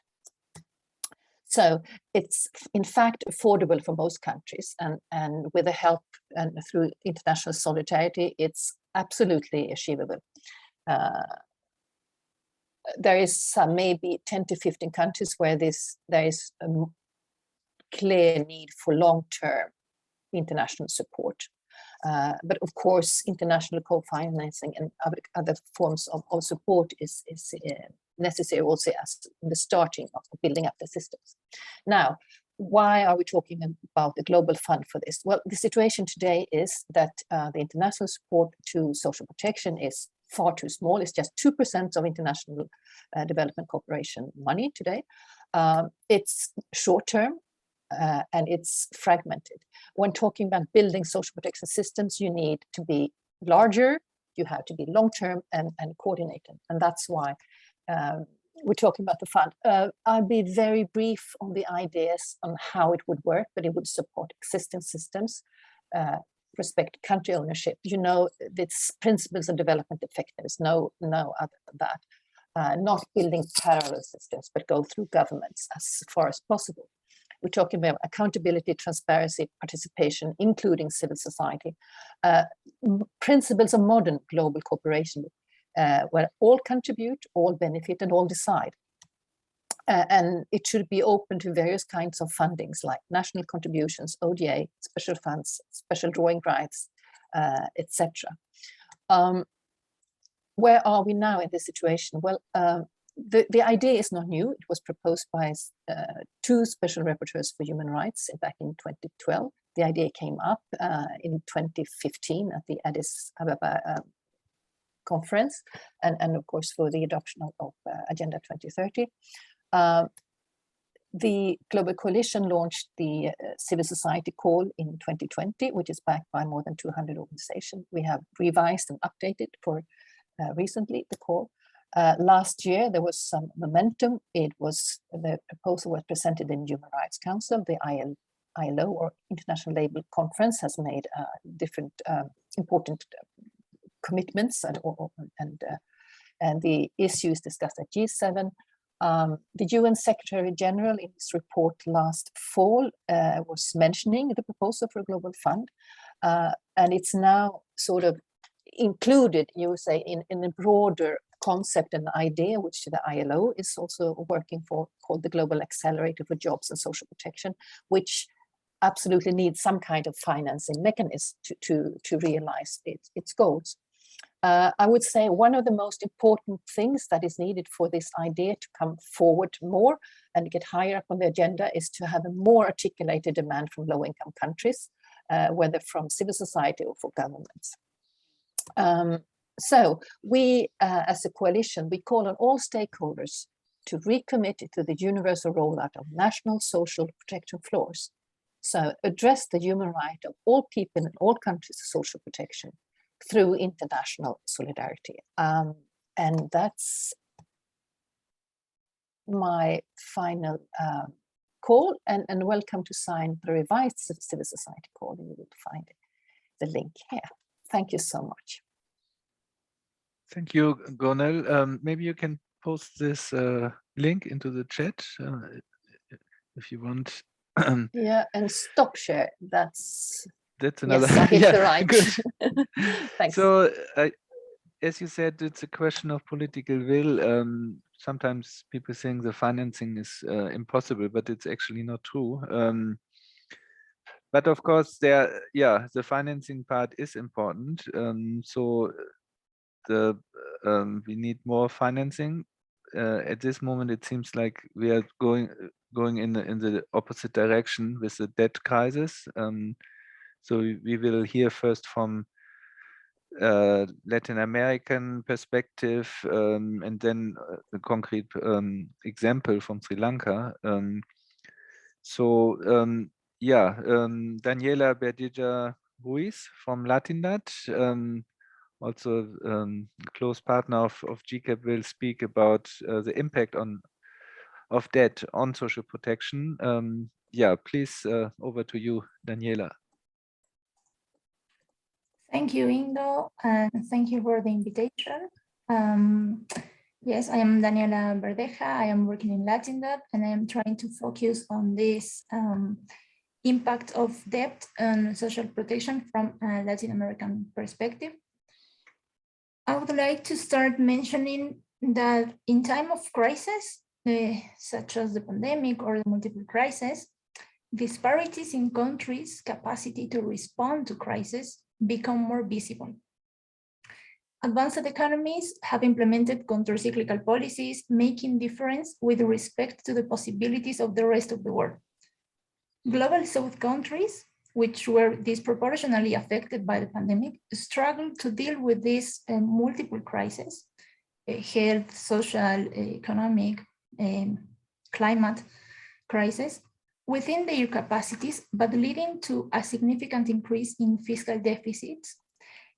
So it's in fact affordable for most countries, and with the help and through international solidarity, it's absolutely achievable. There is some maybe 10 to 15 countries where there is a clear need for long-term international support. But of course, international co-financing and other forms of support is necessary also as the starting of building up the systems. Now, why are we talking about the global fund for this? Well, the situation today is that the international support to social protection is far too small. It's just 2% of international development cooperation money today. It's short-term and it's fragmented. When talking about building social protection systems, you need to be larger, you have to be long-term and coordinated. And that's why we're talking about the fund. I'll be very brief on the ideas on how it would work, but it would support existing systems, respect country ownership. You know, it's principles of development effectiveness, no other than that. Not building parallel systems, but go through governments as far as possible. We're talking about accountability, transparency, participation, including civil society. Principles of modern global cooperation, where all contribute, all benefit, and all decide. And it should be open to various kinds of fundings like national contributions, ODA, special funds, special drawing rights, etc. Where are we now in this situation? Well, the idea is not new. It was proposed by two special rapporteurs for human rights back in 2012. The idea came up in 2015 at the Addis Ababa conference, and of course for the adoption of Agenda 2030. The Global Coalition launched the Civil Society Call in 2020, which is backed by more than 200 organizations. We have revised and updated for recently the call. Last year, there was some momentum. The proposal was presented in Human Rights Council. The ILO, or International Labour Conference, has made different important commitments, and the issues discussed at G7. The UN Secretary General in his report last fall was mentioning the proposal for a global fund, and it's now sort of included, you would say, in a broader concept and idea, which the ILO is also working for, called the Global Accelerator for Jobs and Social Protection, which absolutely needs some kind of financing mechanism to realize its goals. I would say one of the most important things that is needed for this idea to come forward more and get higher up on the agenda is to have a more articulated demand from low-income countries, whether from civil society or for governments. So we, as a coalition, we call on all stakeholders to recommit to the universal rollout of national social protection floors. So address the human right of all people in all countries to social protection through international solidarity. And that's my final call, and welcome to sign the revised civil society call. You will find the link here. Thank you so much. Thank you, Gonel. Maybe you can post this link into the chat if you want. Yeah, and stop share. That's another. Yes, I hit yeah, the right. Good. Thanks. So, as you said, it's a question of political will. Sometimes people think the financing is impossible, but it's actually not true. But of course, the financing part is important. So we need more financing. At this moment, it seems like we are going in the opposite direction with the debt crisis. So we will hear first from Latin American perspective, and then a concrete example from Sri Lanka. Daniela Berdija Ruiz from Latinat, also close partner of GCAP, will speak about the impact of debt on social protection. Please, over to you, Daniela. Thank you, Ingo, and thank you for the invitation. Yes, I am Daniela Verdeja. I am working in Latinat, and I am trying to focus on this impact of debt on social protection from a Latin American perspective. I would like to start mentioning that in time of crisis, such as the pandemic or the multiple crises, disparities in countries' capacity to respond to crisis become more visible. Advanced economies have implemented countercyclical policies, making difference with respect to the possibilities of the rest of the world. Global South countries, which were disproportionately affected by the pandemic, struggled to deal with these multiple crises, health, social, economic, climate crisis, within their capacities, but leading to a significant increase in fiscal deficits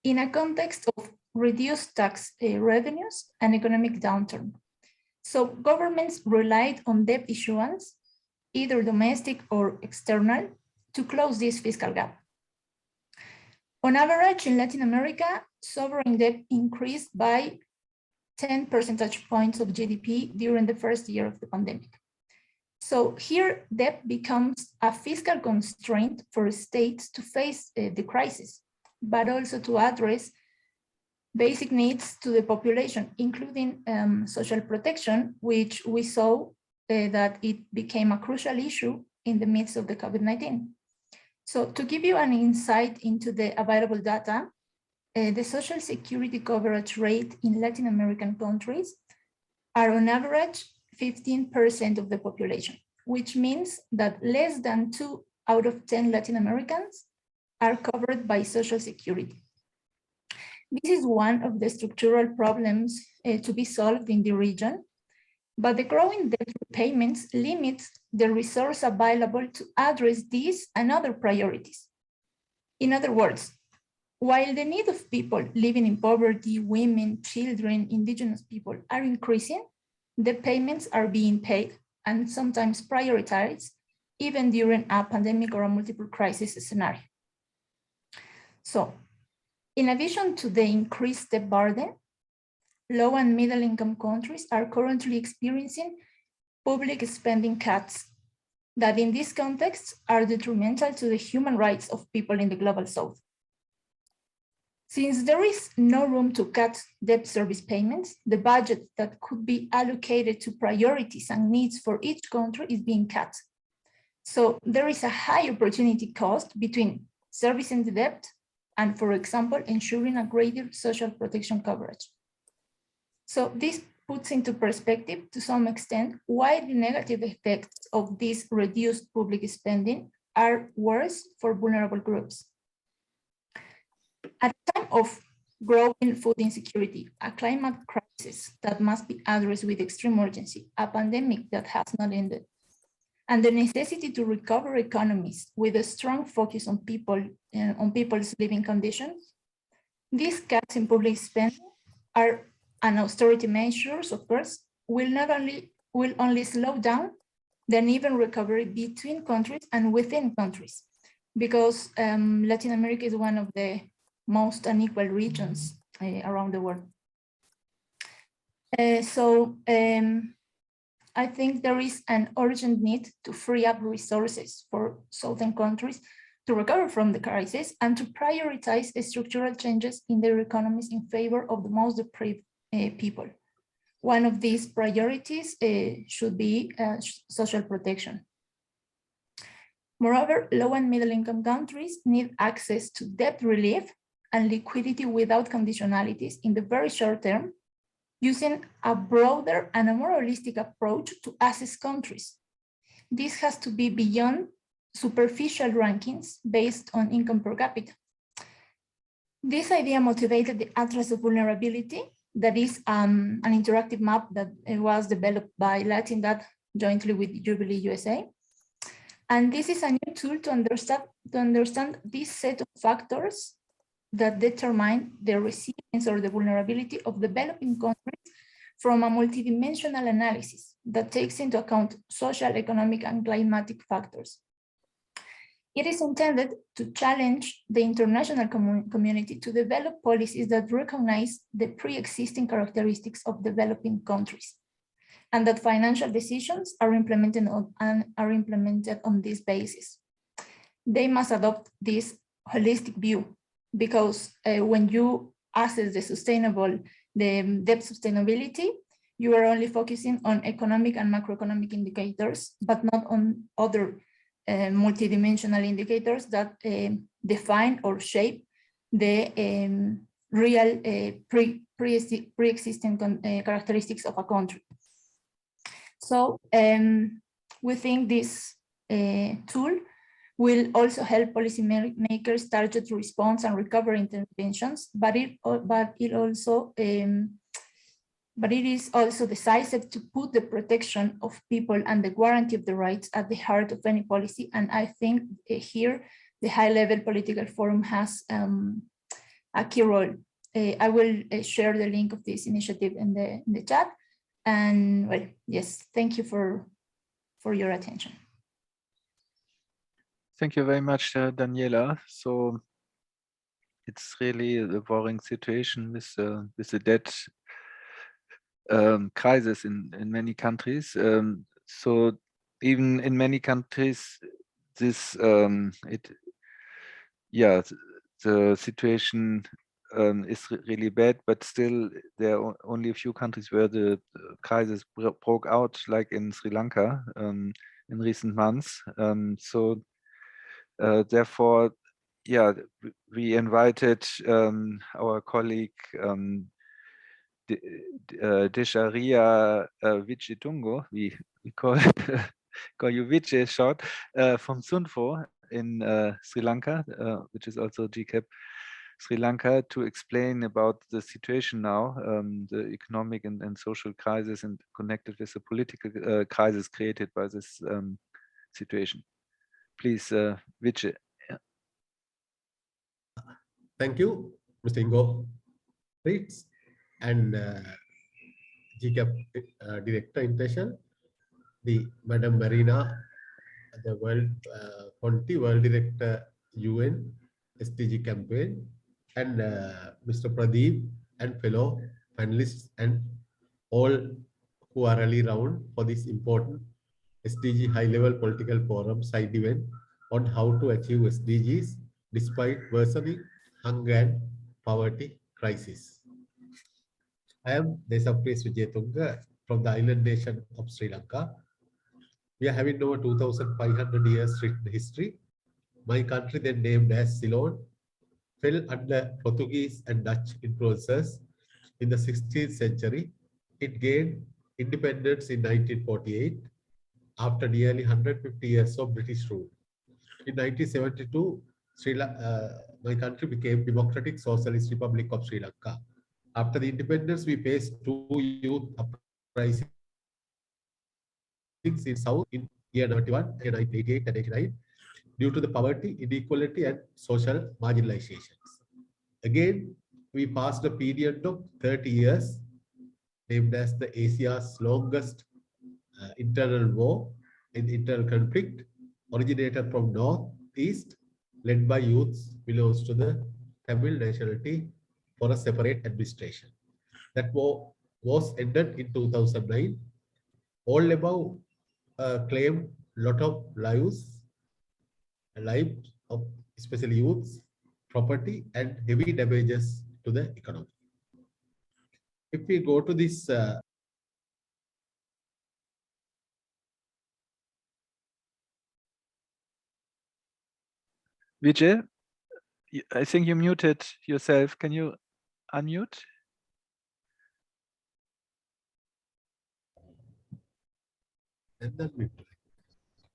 in a context of reduced tax revenues and economic downturn. So governments relied on debt issuance, either domestic or external, to close this fiscal gap. On average, in Latin America, sovereign debt increased by 10 percentage points of GDP during the first year of the pandemic. So here, debt becomes a fiscal constraint for states to face the crisis, but also to address basic needs to the population, including social protection, which we saw that it became a crucial issue in the midst of the COVID-19. So to give you an insight into the available data, the social security coverage rate in Latin American countries are on average 15% of the population, which means that less than 2 out of 10 Latin Americans are covered by social security. This is one of the structural problems to be solved in the region, but the growing debt repayments limit the resource available to address these and other priorities. In other words, while the need of people living in poverty, women, children, indigenous people are increasing, the payments are being paid and sometimes prioritized, even during a pandemic or a multiple crisis scenario. So, in addition to the increased debt burden, low and middle income countries are currently experiencing public spending cuts that in this context are detrimental to the human rights of people in the global south. Since there is no room to cut debt service payments, the budget that could be allocated to priorities and needs for each country is being cut. So there is a high opportunity cost between servicing the debt and, for example, ensuring a greater social protection coverage. So this puts into perspective, to some extent, why the negative effects of this reduced public spending are worse for vulnerable groups. At a time of growing food insecurity, a climate crisis that must be addressed with extreme urgency, a pandemic that has not ended, and the necessity to recover economies with a strong focus on people and on people's living conditions, these cuts in public spending are and austerity measures, of course, will only slow down the uneven recovery between countries and within countries, because Latin America is one of the most unequal regions around the world. I think there is an urgent need to free up resources for southern countries to recover from the crisis and to prioritize structural changes in their economies in favor of the most deprived people. One of these priorities should be social protection. Moreover, low and middle income countries need access to debt relief and liquidity without conditionalities in the very short term, using a broader and a more holistic approach to assess countries. This has to be beyond superficial rankings based on income per capita. This idea motivated the Atlas of Vulnerability, that is an interactive map that was developed by LatinDat jointly with Jubilee USA. And this is a new tool to understand this set of factors that determine the resilience or the vulnerability of developing countries from a multidimensional analysis that takes into account social, economic, and climatic factors. It is intended to challenge the international community to develop policies that recognize the pre-existing characteristics of developing countries, and that financial decisions are implemented on this basis. They must adopt this holistic view, because when you assess the debt sustainability, you are only focusing on economic and macroeconomic indicators, but not on other multidimensional indicators that define or shape the real pre-existing characteristics of a country. So we think this tool will also help policymakers target response and recovery interventions, but it is also decisive to put the protection of people and the guarantee of the rights at the heart of any policy. And I think here the high-level political forum has a key role. I will share the link of this initiative in the chat. And well, yes, thank you for your attention. Thank you very much, Daniela. So it's really a worrying situation with the debt crisis in many countries. So even in many countries, this the situation is really bad, but still there are only a few countries where the crisis broke out, like in Sri Lanka in recent months. So therefore, yeah, we invited our colleague Desharia Vichitungo, we call you Viche short, from Sunfo in Sri Lanka, which is also GCAP Sri Lanka, to explain about the situation now, the economic and social crisis, and connected with the political crisis created by this situation. Please, Viche. Thank you, Mr. Ingo Ritz and GCAP Director Intention, the Madam Marina, the World Conti World Director UN SDG campaign, and Mr. Pradeep and fellow panelists and all who are rally round for this important SDG high-level political forum side event on how to achieve SDGs despite worsening hunger and poverty crisis. I am Desapriya Sujetunga from the island nation of Sri Lanka. We are having over 2,500 years written history. My country, then named as Ceylon, fell under Portuguese and Dutch influences in the 16th century. It gained independence in 1948 after nearly 150 years of British rule. In 1972, my country became Democratic Socialist Republic of Sri Lanka. After the independence, we faced two youth uprisings in South in year 91, 1988 and 89 due to the poverty, inequality and social marginalizations. Again, we passed a period of 30 years named as the Asia's longest internal war and internal conflict originated from northeast, led by youths belongs to the Tamil nationality for a separate administration. That war was ended in 2009. All above claimed lot of lives of especially youths, property and heavy damages to the economy. If we go to this Vijay, I think you muted yourself. Can you unmute?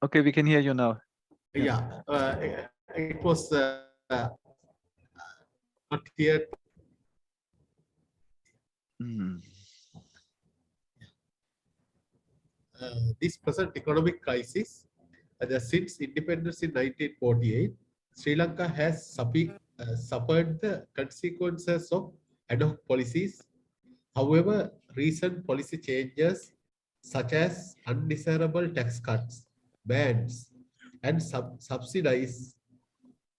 Okay, we can hear you now. Yeah, it was not here. This present economic crisis, since independence in 1948, Sri Lanka has suffered the consequences of ad hoc policies. However, recent policy changes such as undesirable tax cuts, bans, and subsidies,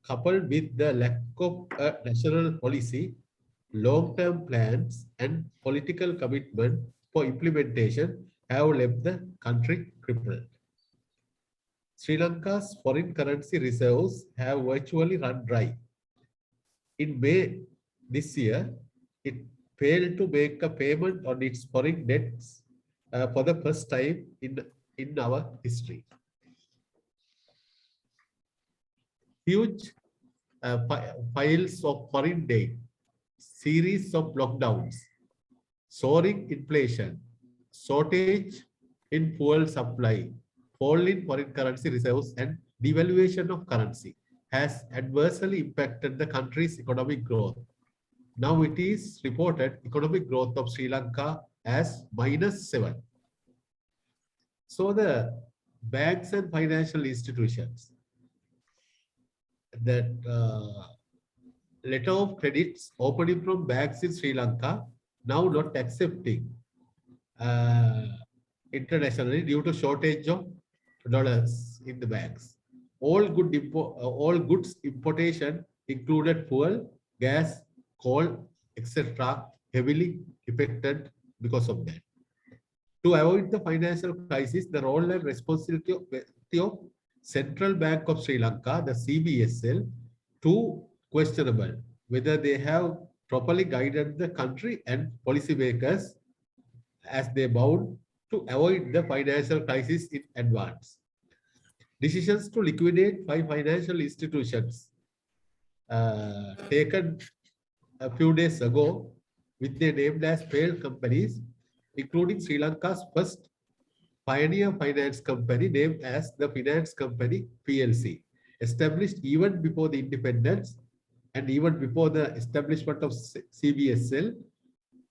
coupled with the lack of a national policy, long-term plans, and political commitment for implementation have left the country crippled. Sri Lanka's foreign currency reserves have virtually run dry. In May this year, it failed to make a payment on its foreign debts for the first time in our history. Huge piles of foreign debt, series of lockdowns, soaring inflation, shortage in fuel supply, fall in foreign currency reserves, and devaluation of currency has adversely impacted the country's economic growth. Now it is reported economic growth of Sri Lanka as -7. So the banks and financial institutions that letter of credits opening from banks in Sri Lanka now not accepting internationally due to shortage of dollars in the banks. All goods importation included fuel, gas, coal, etc. heavily affected because of that. To avoid the financial crisis, the role and responsibility of Central Bank of Sri Lanka, the CBSL, too questionable whether they have properly guided the country and policymakers as they bound to avoid the financial crisis in advance. Decisions to liquidate 5 financial institutions taken a few days ago, with their named as failed companies, including Sri Lanka's first pioneer finance company named as the Finance Company PLC, established even before the independence and even before the establishment of CBSL,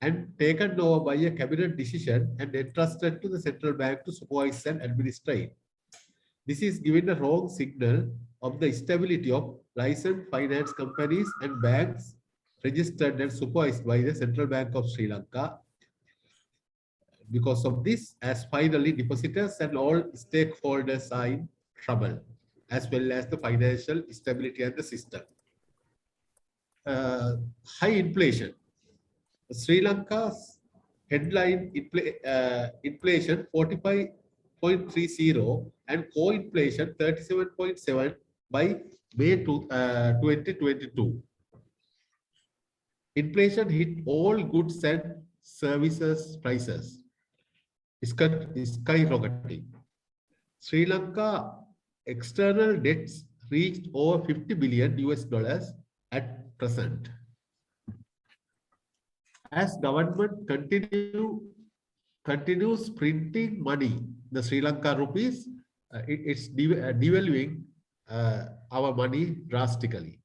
and taken over by a cabinet decision and entrusted to the central bank to supervise and administer it. This is giving a wrong signal of the stability of licensed finance companies and banks registered and supervised by the Central Bank of Sri Lanka. Because of this, as finally depositors and all stakeholders are in trouble, as well as the financial stability and the system. High inflation. Sri Lanka's headline inflation 45.30 and core inflation 37.7 by May 2022. Inflation hit all goods and services prices, skyrocketing. Sri Lanka external debts reached over $50 billion at present. As government continues printing money, the Sri Lanka rupees, it's devaluing our money drastically.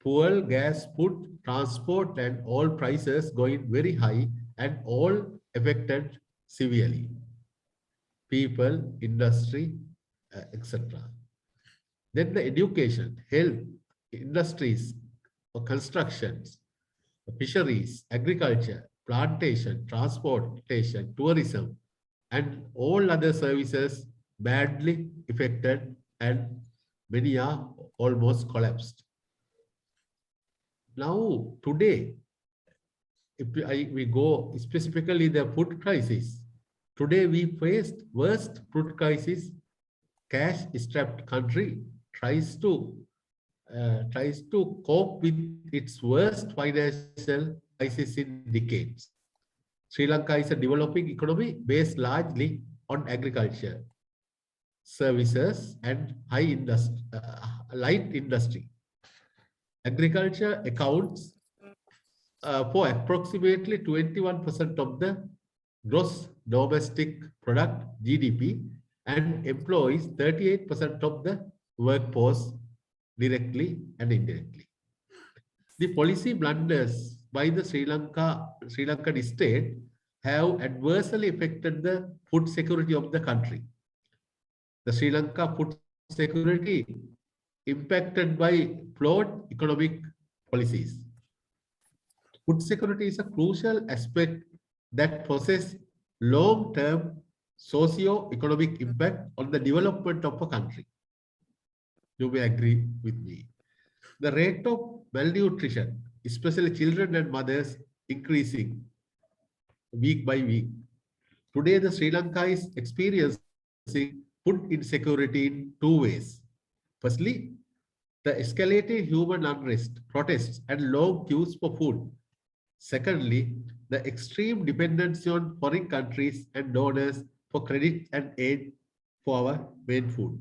Fuel, gas, food, transport, and all prices going very high, and all affected severely. People, industry, etc. Then the education, health, industries, constructions, fisheries, agriculture, plantation, transportation, tourism, and all other services badly affected, and many are almost collapsed. Now, today, if we go specifically the food crisis, today we faced worst food crisis. Cash-strapped country tries to cope with its worst financial crisis in decades. Sri Lanka is a developing economy based largely on agriculture, services, and light industry. Agriculture accounts for approximately 21% of the gross domestic product (GDP) and employs 38% of the workforce directly and indirectly. The policy blunders by the Sri Lankan state have adversely affected the food security of the country. The Sri Lanka food security impacted by flawed economic policies. Food security is a crucial aspect that possesses long-term socio-economic impact on the development of a country. You may agree with me. The rate of malnutrition, especially children and mothers, increasing week by week. Today, the Sri Lanka is experiencing food insecurity in two ways. Firstly, the escalating human unrest, protests, and long queues for food. Secondly, the extreme dependency on foreign countries and donors for credit and aid for our main food.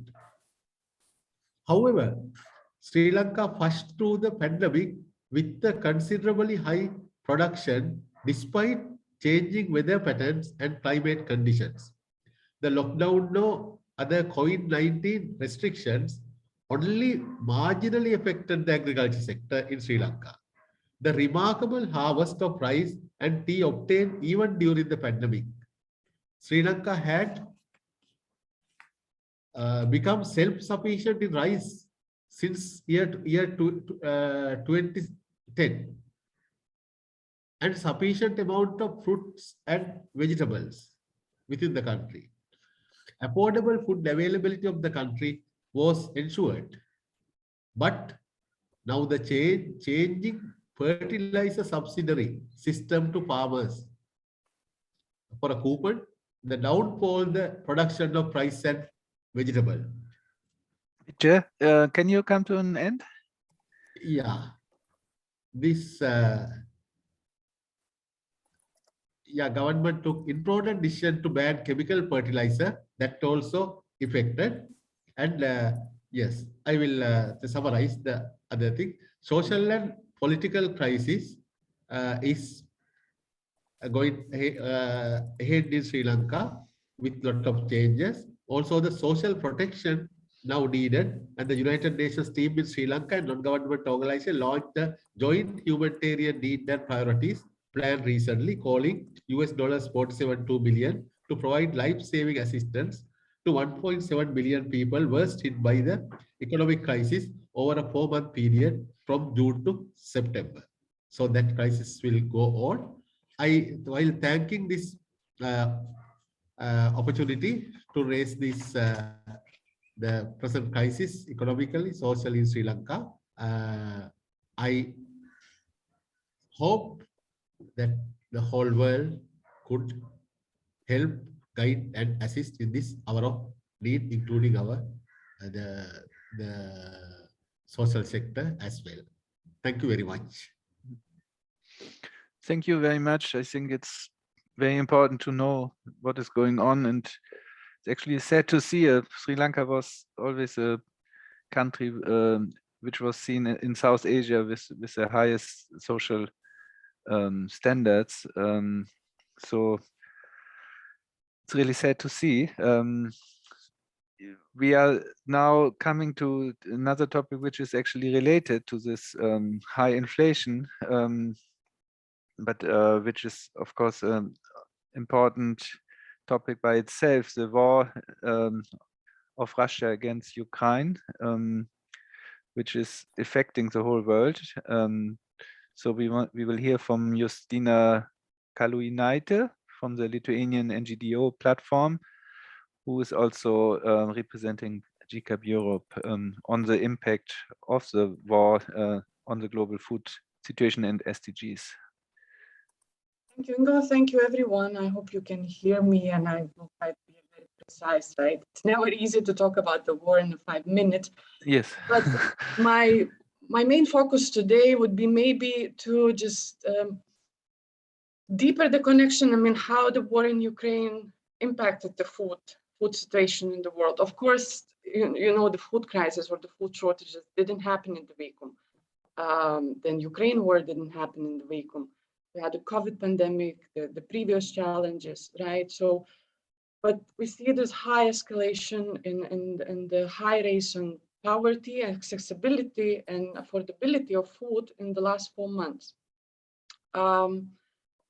However, Sri Lanka pushed through the pandemic with a considerably high production despite changing weather patterns and climate conditions. The lockdown no other COVID-19 restrictions only marginally affected the agriculture sector in Sri Lanka. The remarkable harvest of rice and tea obtained even during the pandemic. Sri Lanka had become self-sufficient in rice since year 2010, and sufficient amount of fruits and vegetables within the country. Affordable food availability of the country was ensured, but now the changing fertilizer subsidiary system to farmers for a coupon, the downfall the production of rice and vegetable. Chair, can you come to an end? Yeah, this government took imprudent decision to ban chemical fertilizer that also affected. And yes, I will summarize the other thing. Social and political crisis is going ahead in Sri Lanka with lot of changes. Also, the social protection now needed, and the United Nations team in Sri Lanka and non-government organization launched the Joint Humanitarian Need and Priorities plan recently, calling $47.2 billion to provide life-saving assistance to 1.7 billion people worst hit by the economic crisis over a 4-month period from June to September. So that crisis will go on. While thanking this opportunity to raise this the present crisis economically, socially in Sri Lanka, I hope that the whole world could help, guide, and assist in this hour of need, including our the social sector as well. Thank you very much. Thank you very much. I think it's very important to know what is going on, and it's actually sad to see Sri Lanka was always a country which was seen in South Asia with the highest social standards. So it's really sad to see. We are now coming to another topic which is actually related to this high inflation, but which is of course important topic by itself, the war of Russia against Ukraine, which is affecting the whole world. So we will hear from Justina Kaluinaite from the Lithuanian NGO platform, who is also representing GCAP Europe on the impact of the war on the global food situation and SDGs. Thank you, Ingo. Thank you, everyone. I hope you can hear me, and I will try to be very precise, right? It's never easy to talk about the war in 5 minutes. Yes. But my main focus today would be maybe to just deeper the connection. I mean, how the war in Ukraine impacted the food situation in the world. Of course, you know, the food crisis or the food shortages didn't happen in the vacuum. Then Ukraine war didn't happen in the vacuum. We had the COVID pandemic, the previous challenges, right? So, but we see this high escalation in the high rates on poverty, accessibility, and affordability of food in the last 4 months.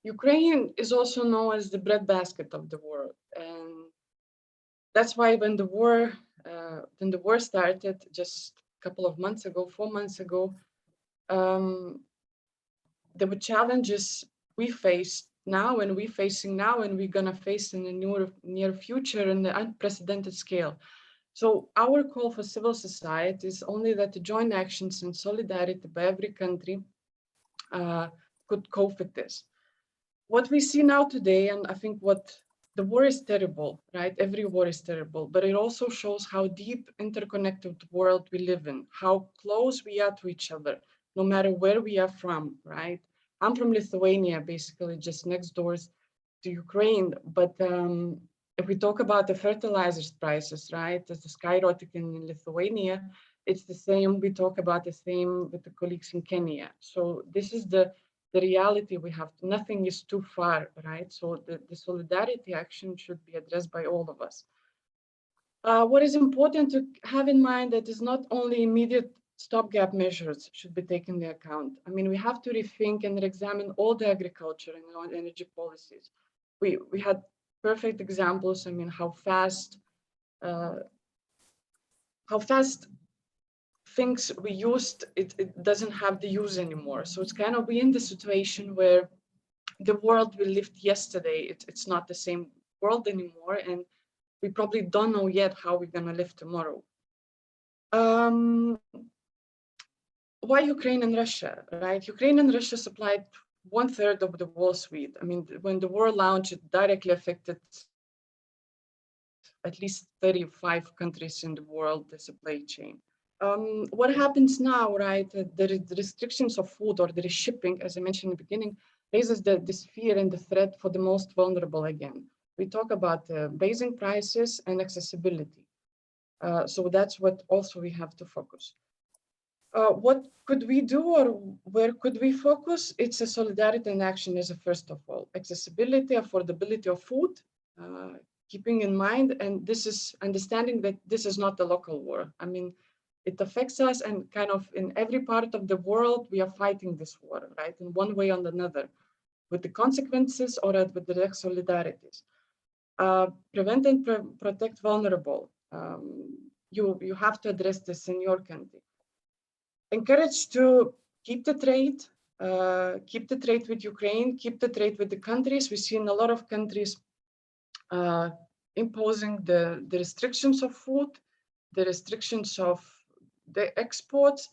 Ukraine is also known as the breadbasket of the world, and that's why when the war started just a couple of months ago, 4 months ago, there were challenges we faced now and we're facing now and we're gonna face in the near future in the unprecedented scale. So our call for civil society is only that the joint actions and solidarity by every country could cope with this. What we see now today, and I think the war is terrible, right? Every war is terrible, but it also shows how deep interconnected world we live in, how close we are to each other, no matter where we are from, right? I'm from Lithuania, basically just next door to Ukraine, but if we talk about the fertilizers prices, right, as the skyrocketing in Lithuania, it's the same, we talk about the same with the colleagues in Kenya. So this is the reality we have. Nothing is too far, right? So the solidarity action should be addressed by all of us. What is important to have in mind that is not only immediate stopgap measures should be taken into account. I mean, we have to rethink and examine all the agriculture and energy policies. We had perfect examples. I mean, how fast things we used, it doesn't have the use anymore. So it's kind of, we're in the situation where the world we lived yesterday, it's not the same world anymore. And we probably don't know yet how we're gonna live tomorrow. Why Ukraine and Russia, right? Ukraine and Russia supplied 1/3 of the world's wheat. I mean, when the war launched, it directly affected at least 35 countries in the world, the supply chain. What happens now, right? The restrictions of food or the shipping, as I mentioned in the beginning, raises this fear and the threat for the most vulnerable again. We talk about raising prices and accessibility. So that's what also we have to focus. What could we do or where could we focus? It's a solidarity and action as a first of all. Accessibility, affordability of food, keeping in mind, and this is understanding that this is not a local war. I mean, it affects us and kind of in every part of the world, we are fighting this war, right? In one way or another, with the consequences or with the direct solidarities. Prevent and protect vulnerable. You have to address this in your country. Encourage to keep the trade with Ukraine, keep the trade with the countries. We've seen a lot of countries imposing the restrictions of food, the restrictions of the exports,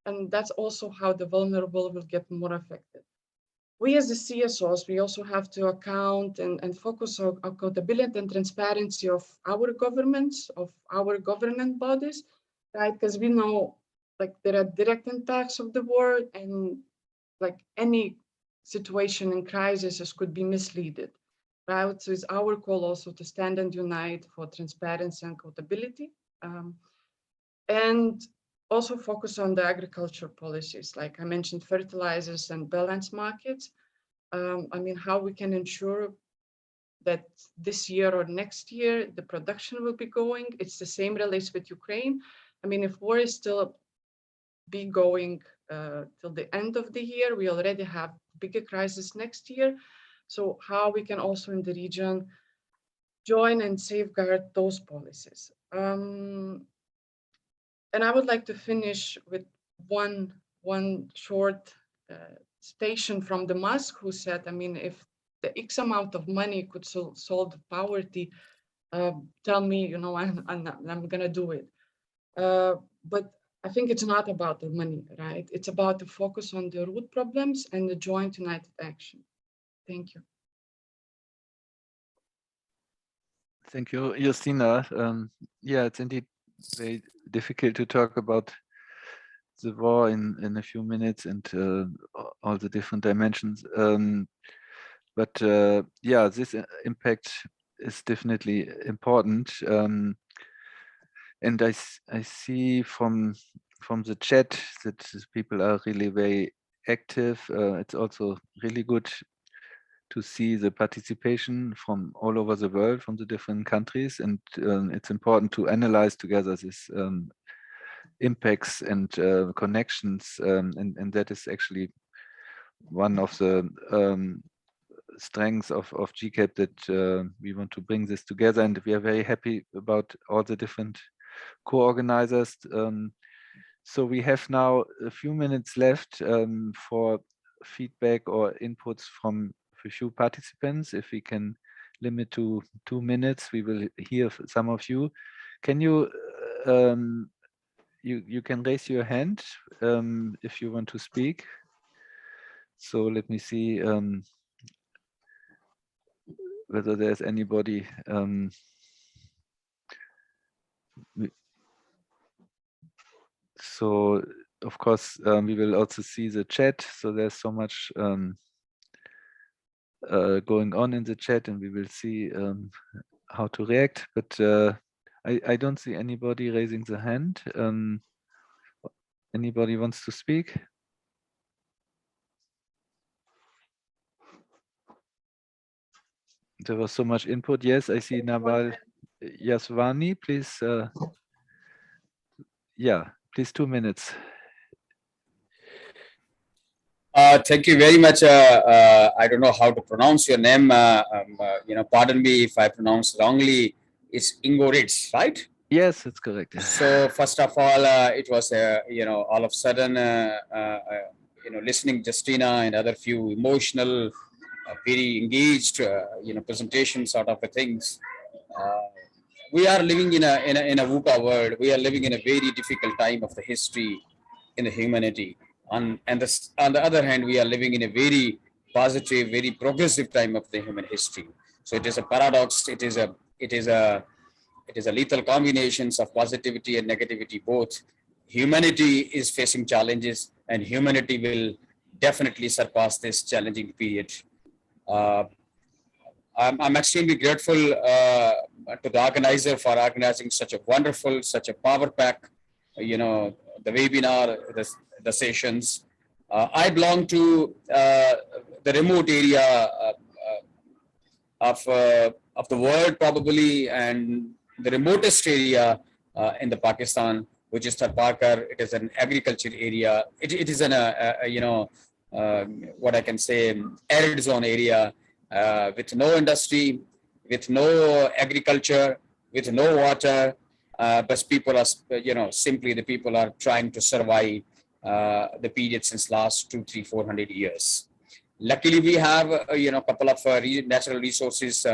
and that's also how the vulnerable will get more affected. We as the CSOs, we also have to account and focus on accountability and transparency of our governments, of our government bodies, right? Because we know like there are direct impacts of the war and like any situation in crisis could be misleaded, right? So it's our call also to stand and unite for transparency and accountability. And also focus on the agriculture policies, like I mentioned, fertilizers and balanced markets. I mean, how we can ensure that this year or next year, the production will be going. It's the same relates with Ukraine. I mean, if war is still be going till the end of the year, we already have bigger crisis next year. So how we can also in the region join and safeguard those policies. And I would like to finish with one short station from the mosque who said, I mean, if the X amount of money could solve poverty, tell me, you know, I'm gonna do it. But I think it's not about the money, right? It's about the focus on the root problems and the joint united action. Thank you. Thank you, Justina. Yeah, it's indeed very difficult to talk about the war in a few minutes and all the different dimensions. But yeah, this impact is definitely important. And I see from the chat that people are really very active. It's also really good to see the participation from all over the world, from the different countries. And it's important to analyze together this impacts and connections, and that is actually one of the strengths of GCAP, that we want to bring this together, and we are very happy about all the different co-organizers. So we have now a few minutes left for feedback or inputs from a few participants. If we can limit to 2 minutes, we will hear some of you. Can you you can raise your hand if you want to speak. So let me see whether there's anybody. So of course we will also see the chat. So there's so much going on in the chat, and we will see how to react. But I don't see anybody raising the hand. Anybody wants to speak? There was so much input. Yes, I see Nawal Yaswani. Please, yeah, please, 2 minutes. Thank you very much. I don't know how to pronounce your name. Pardon me if I pronounce wrongly. It's Ingo Ritz, right? Yes, that's correct. So first of all, it was all of a sudden, listening Justina and other few emotional, very engaged, presentation sort of things. We are living in a VUCA world. We are living in a very difficult time of the history in the humanity. On the other hand, we are living in a very positive, very progressive time of the human history. So it is a paradox. It is a lethal combinations of positivity and negativity both. Humanity is facing challenges, and humanity will definitely surpass this challenging period. I'm extremely grateful to the organizer for organizing such a wonderful, such a power pack, the webinar, the sessions. I belong to the remote area of the world probably, and the remotest area in the Pakistan, which is Tharparkar. It is an agriculture area. It is what I can say, arid zone area with no industry, with no agriculture, with no water. But people are, simply the people are trying to survive the period since last 200, 300, 400 years. Luckily, we have, a couple of natural resources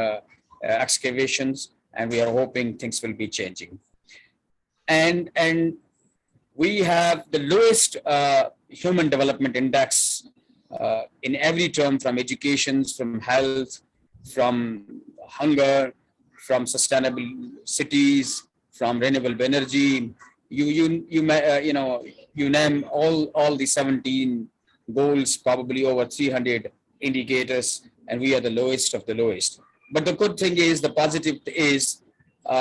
excavations, and we are hoping things will be changing. And we have the lowest human development index in every term, from education, from health, from hunger, from sustainable cities, from renewable energy. You name all the 17 goals, probably over 300 indicators, and we are the lowest of the lowest. But the good thing is, the positive is,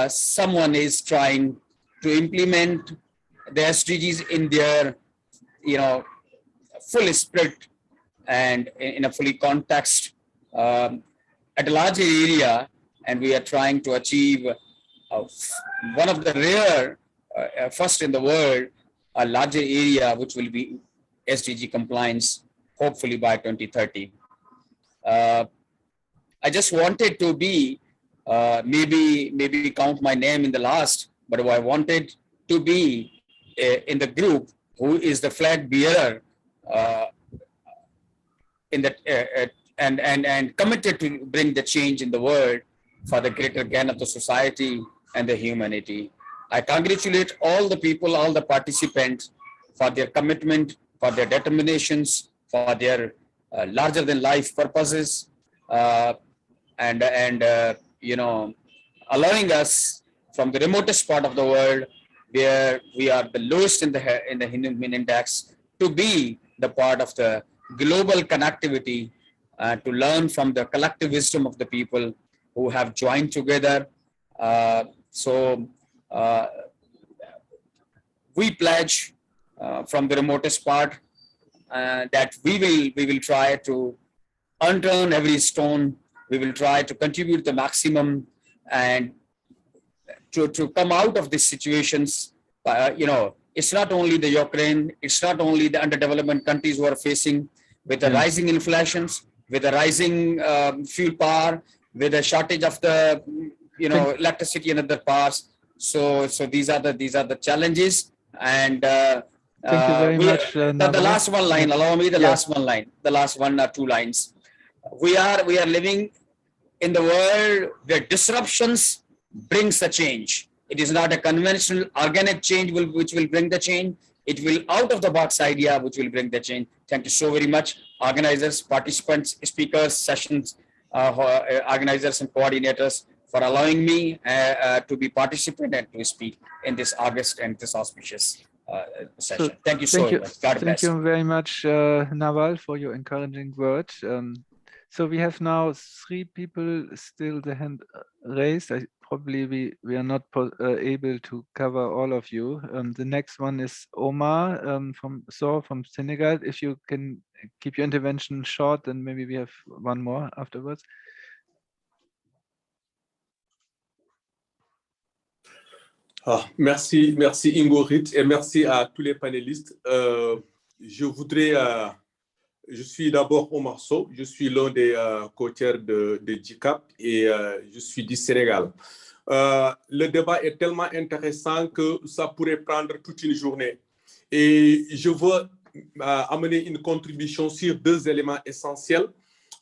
someone is trying to implement the SDGs in their, full spirit and in a fully context at a larger area, and we are trying to achieve one of the rare, first in the world, a larger area which will be SDG compliance, hopefully by 2030. I just wanted to be, maybe count my name in the last, but I wanted to be in the group who is the flag bearer in that and committed to bring the change in the world for the greater gain of the society and the humanity. I congratulate all the people, all the participants for their commitment, for their determinations, for their larger than life purposes, and allowing us from the remotest part of the world, where we are the lowest in the human index, to be the part of the global connectivity, to learn from the collective wisdom of the people who have joined together. We pledge from the remotest part that we will try to unturn every stone. We will try to contribute the maximum and to come out of these situations, it's not only the Ukraine, it's not only the underdeveloped countries who are facing with the rising inflations, with the rising fuel power, with the shortage of the electricity in other parts. So these are the challenges. And thank you very much. the last one line, allow me the last one line, the last one or two lines. We are living in the world where disruptions brings the change. It is not a conventional organic change which will bring the change. It will out of the box idea which will bring the change. Thank you so very much, organizers, participants, speakers, sessions, organizers and coordinators for allowing me to be participant and to speak in this August and this auspicious session. So, thank you so much. God bless. Thank you very much, Nawal, for your encouraging words. So we have now 3 people still the hand raised. Probably we are not able to cover all of you. The next one is Omar from Senegal. If you can keep your intervention short, then maybe we have one more afterwards. Merci Ingrid et merci à tous les panélistes. Je suis d'abord Omar Sow, je suis l'un des co-chairs de GCAP et je suis du Sénégal. Le débat est tellement intéressant que ça pourrait prendre toute une journée. Et je veux amener une contribution sur 2 éléments essentiels.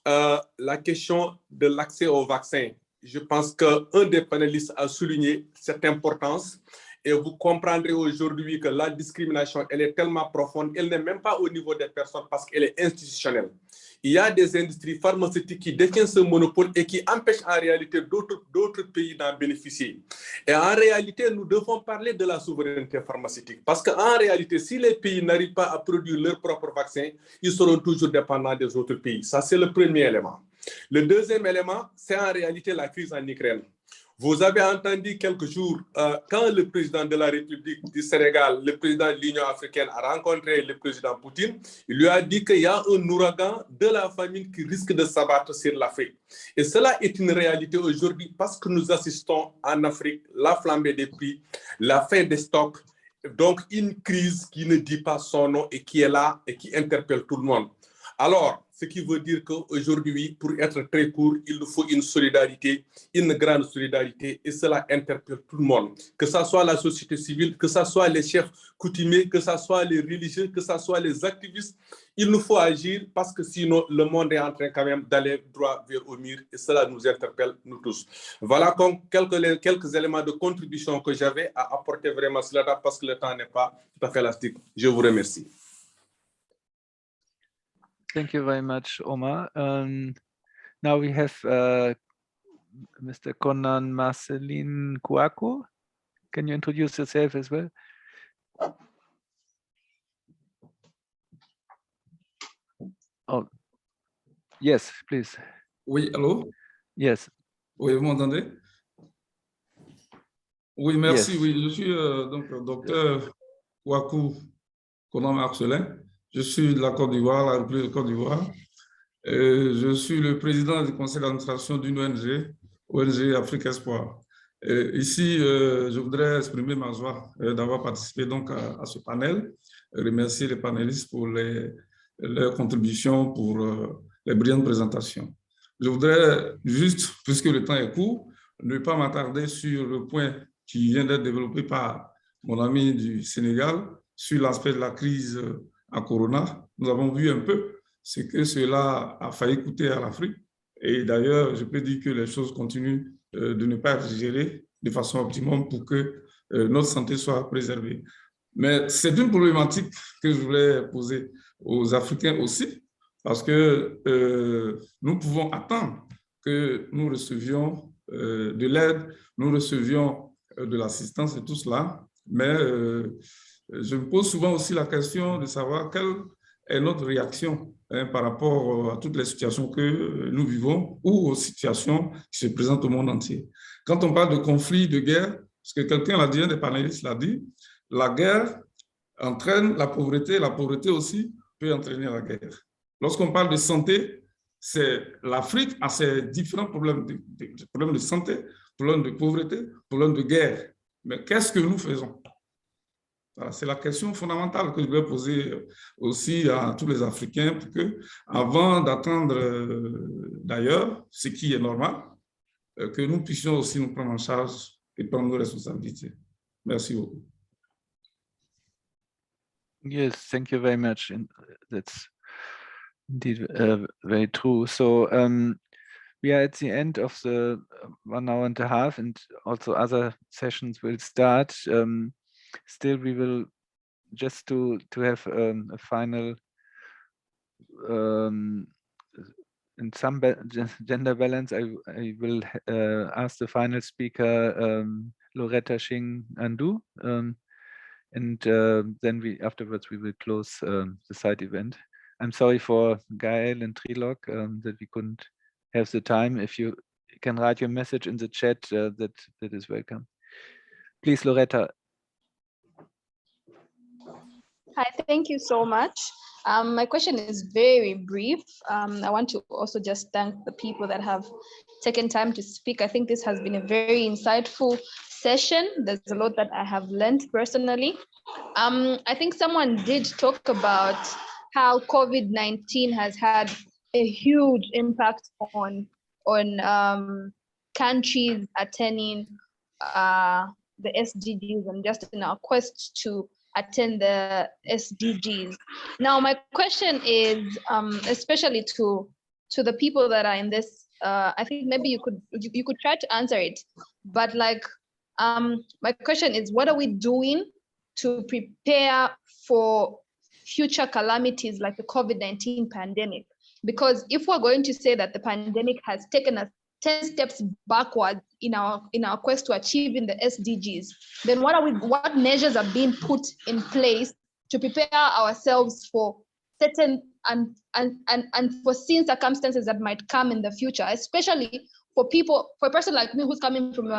La question de l'accès au vaccin. Je pense qu'un des panélistes a souligné cette importance et vous comprendrez aujourd'hui que la discrimination, elle est tellement profonde, elle n'est même pas au niveau des personnes parce qu'elle est institutionnelle. Il y a des industries pharmaceutiques qui détiennent ce monopole et qui empêchent en réalité d'autres pays d'en bénéficier. Et en réalité, nous devons parler de la souveraineté pharmaceutique parce qu'en réalité, si les pays n'arrivent pas à produire leurs propres vaccins, ils seront toujours dépendants des autres pays. Ça, c'est le premier élément. Le deuxième élément, c'est en réalité la crise en Ukraine. Vous avez entendu quelques jours, quand le président de la République du Sénégal, le président de l'Union africaine a rencontré le président Poutine, il lui a dit qu'il y a un ouragan de la famine qui risque de s'abattre sur l'Afrique. Et cela est une réalité aujourd'hui parce que nous assistons en Afrique la flambée des prix, la fin des stocks, donc une crise qui ne dit pas son nom et qui est là et qui interpelle tout le monde. Alors, ce qui veut dire qu'aujourd'hui, pour être très court, il nous faut une solidarité, une grande solidarité, et cela interpelle tout le monde, que ce soit la société civile, que ce soit les chefs coutumiers, que ce soit les religieux, que ce soit les activistes. Il nous faut agir parce que sinon, le monde est en train quand même d'aller droit vers au mur, et cela nous interpelle, nous tous. Voilà donc quelques éléments de contribution que j'avais à apporter vraiment sur la parce que le temps n'est pas tout à fait élastique. Je vous remercie. Thank you very much, Omar. Now we have Mr. Konan Marcelin Kouakou. Can you introduce yourself as well? Oh, yes, please. Oui, allô? Yes. Oui, vous m'entendez? Oui, merci. Yes. Oui, je suis donc docteur Kouakou Konan Marcelin. Je suis de la Côte d'Ivoire, la République de Côte d'Ivoire. Je suis le président du conseil d'administration d'une ONG Afrique Espoir. Ici, je voudrais exprimer ma joie d'avoir participé donc à ce panel, remercier les panélistes pour leurs contributions, pour les brillantes présentations. Je voudrais juste, puisque le temps est court, ne pas m'attarder sur le point qui vient d'être développé par mon ami du Sénégal, sur l'aspect de la crise à Corona. Nous avons vu un peu ce que cela a failli coûter à l'Afrique. Et d'ailleurs, je peux dire que les choses continuent de ne pas être gérées de façon optimum pour que notre santé soit préservée. Mais c'est une problématique que je voulais poser aux Africains aussi, parce que nous pouvons attendre que nous recevions de l'aide, nous recevions de l'assistance et tout cela, mais je me pose souvent aussi la question de savoir quelle est notre réaction par rapport à toutes les situations que nous vivons ou aux situations qui se présentent au monde entier. Quand on parle de conflit, de guerre, parce que quelqu'un l'a dit, un des panélistes l'a dit, la guerre entraîne la pauvreté aussi peut entraîner la guerre. Lorsqu'on parle de santé, c'est l'Afrique a ses différents problèmes de santé, problèmes de pauvreté, problèmes de guerre. Mais qu'est-ce que nous faisons? Voilà, c'est la question fondamentale que je vais poser aussi à tous les Africains pour que, avant d'attendre d'ailleurs, ce qui est normal, que nous puissions aussi nous prendre en charge et prendre nos responsabilités. Merci beaucoup. Yes, thank you very much. And that's indeed very true. So we are at the end of the 1 hour and a half, and also other sessions will start. Still, we will just to have a final in some gender balance. I will ask the final speaker, Loretta Shing Andu, and then afterwards we will close the side event. I'm sorry for Gael and Trilog that we couldn't have the time. If you can write your message in the chat, that is welcome. Please, Loretta. Hi, thank you so much. My question is very brief. I want to also just thank the people that have taken time to speak. I think this has been a very insightful session. There's a lot that I have learned personally. I think someone did talk about how COVID-19 has had a huge impact on countries attaining the SDGs and just in our quest to attain the SDGs. Now, my question is, especially to the people that are in this, I think maybe you could try to answer it, but like, my question is, what are we doing to prepare for future calamities like the COVID-19 pandemic? Because if we're going to say that the pandemic has taken us 10 steps backwards in our quest to achieving the SDGs, then what measures are being put in place to prepare ourselves for certain and unforeseen circumstances that might come in the future, especially for a person like me who's coming from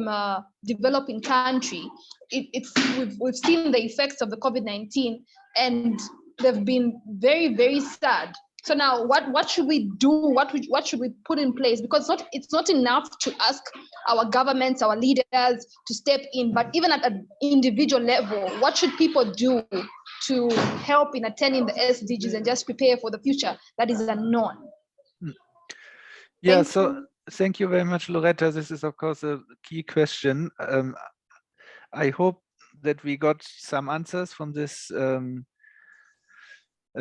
a developing country. We've seen the effects of the COVID-19 and they've been very, very sad. So now, what should we do? What should we put in place? Because it's not enough to ask our governments, our leaders to step in, but even at an individual level, what should people do to help in attaining the SDGs and just prepare for the future that is unknown? Yeah, thank you very much, Loretta. This is, of course, a key question. I hope that we got some answers from this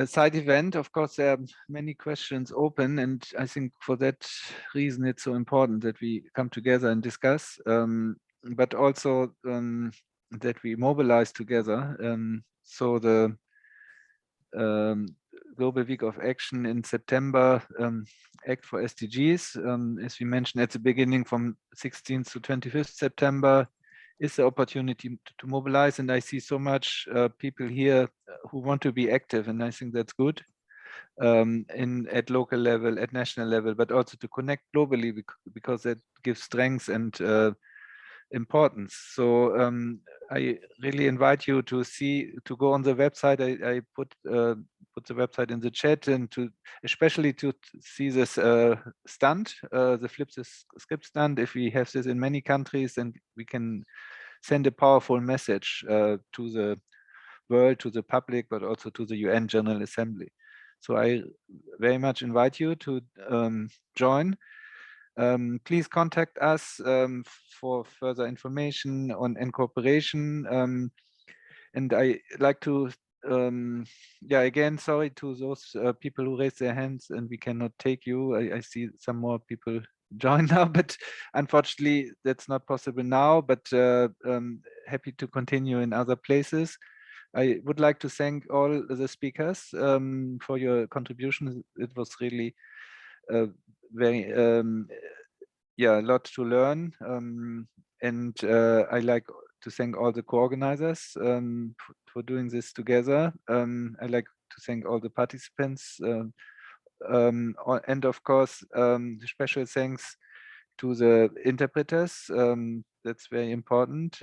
side event. Of course, there are many questions open, and I think for that reason it's so important that we come together and discuss, but also that we mobilize together. So the Global Week of Action in September, Act for SDGs, as we mentioned at the beginning, from 16th to 25th September, is the opportunity to mobilize, and I see so much people here who want to be active, and I think that's good at local level, at national level, but also to connect globally, because that gives strength and importance. So I really invite you to go on the website. I put the website in the chat, and especially to see this stand, the Flip the Script stand. If we have this in many countries, then we can send a powerful message to the world, to the public, but also to the UN General Assembly. So I very much invite you to join. Please contact us for further information and cooperation. And I like to, again, sorry to those people who raised their hands and we cannot take you. I see some more people join now, but unfortunately that's not possible now, but happy to continue in other places. I would like to thank all the speakers for your contribution. It was really very a lot to learn, and I like to thank all the co-organizers for doing this together. I like to thank all the participants, and of course special thanks to the interpreters. That's very important.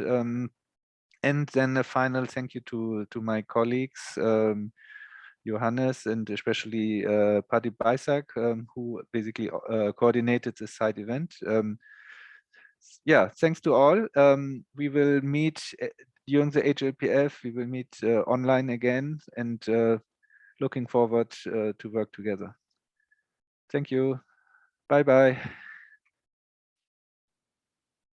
And then a final thank you to my colleagues, Johannes, and especially Paddy Baisak, who basically coordinated this side event. Thanks to all. We will meet during the HLPF, we will meet online again, and looking forward to work together. Thank you. Bye-bye.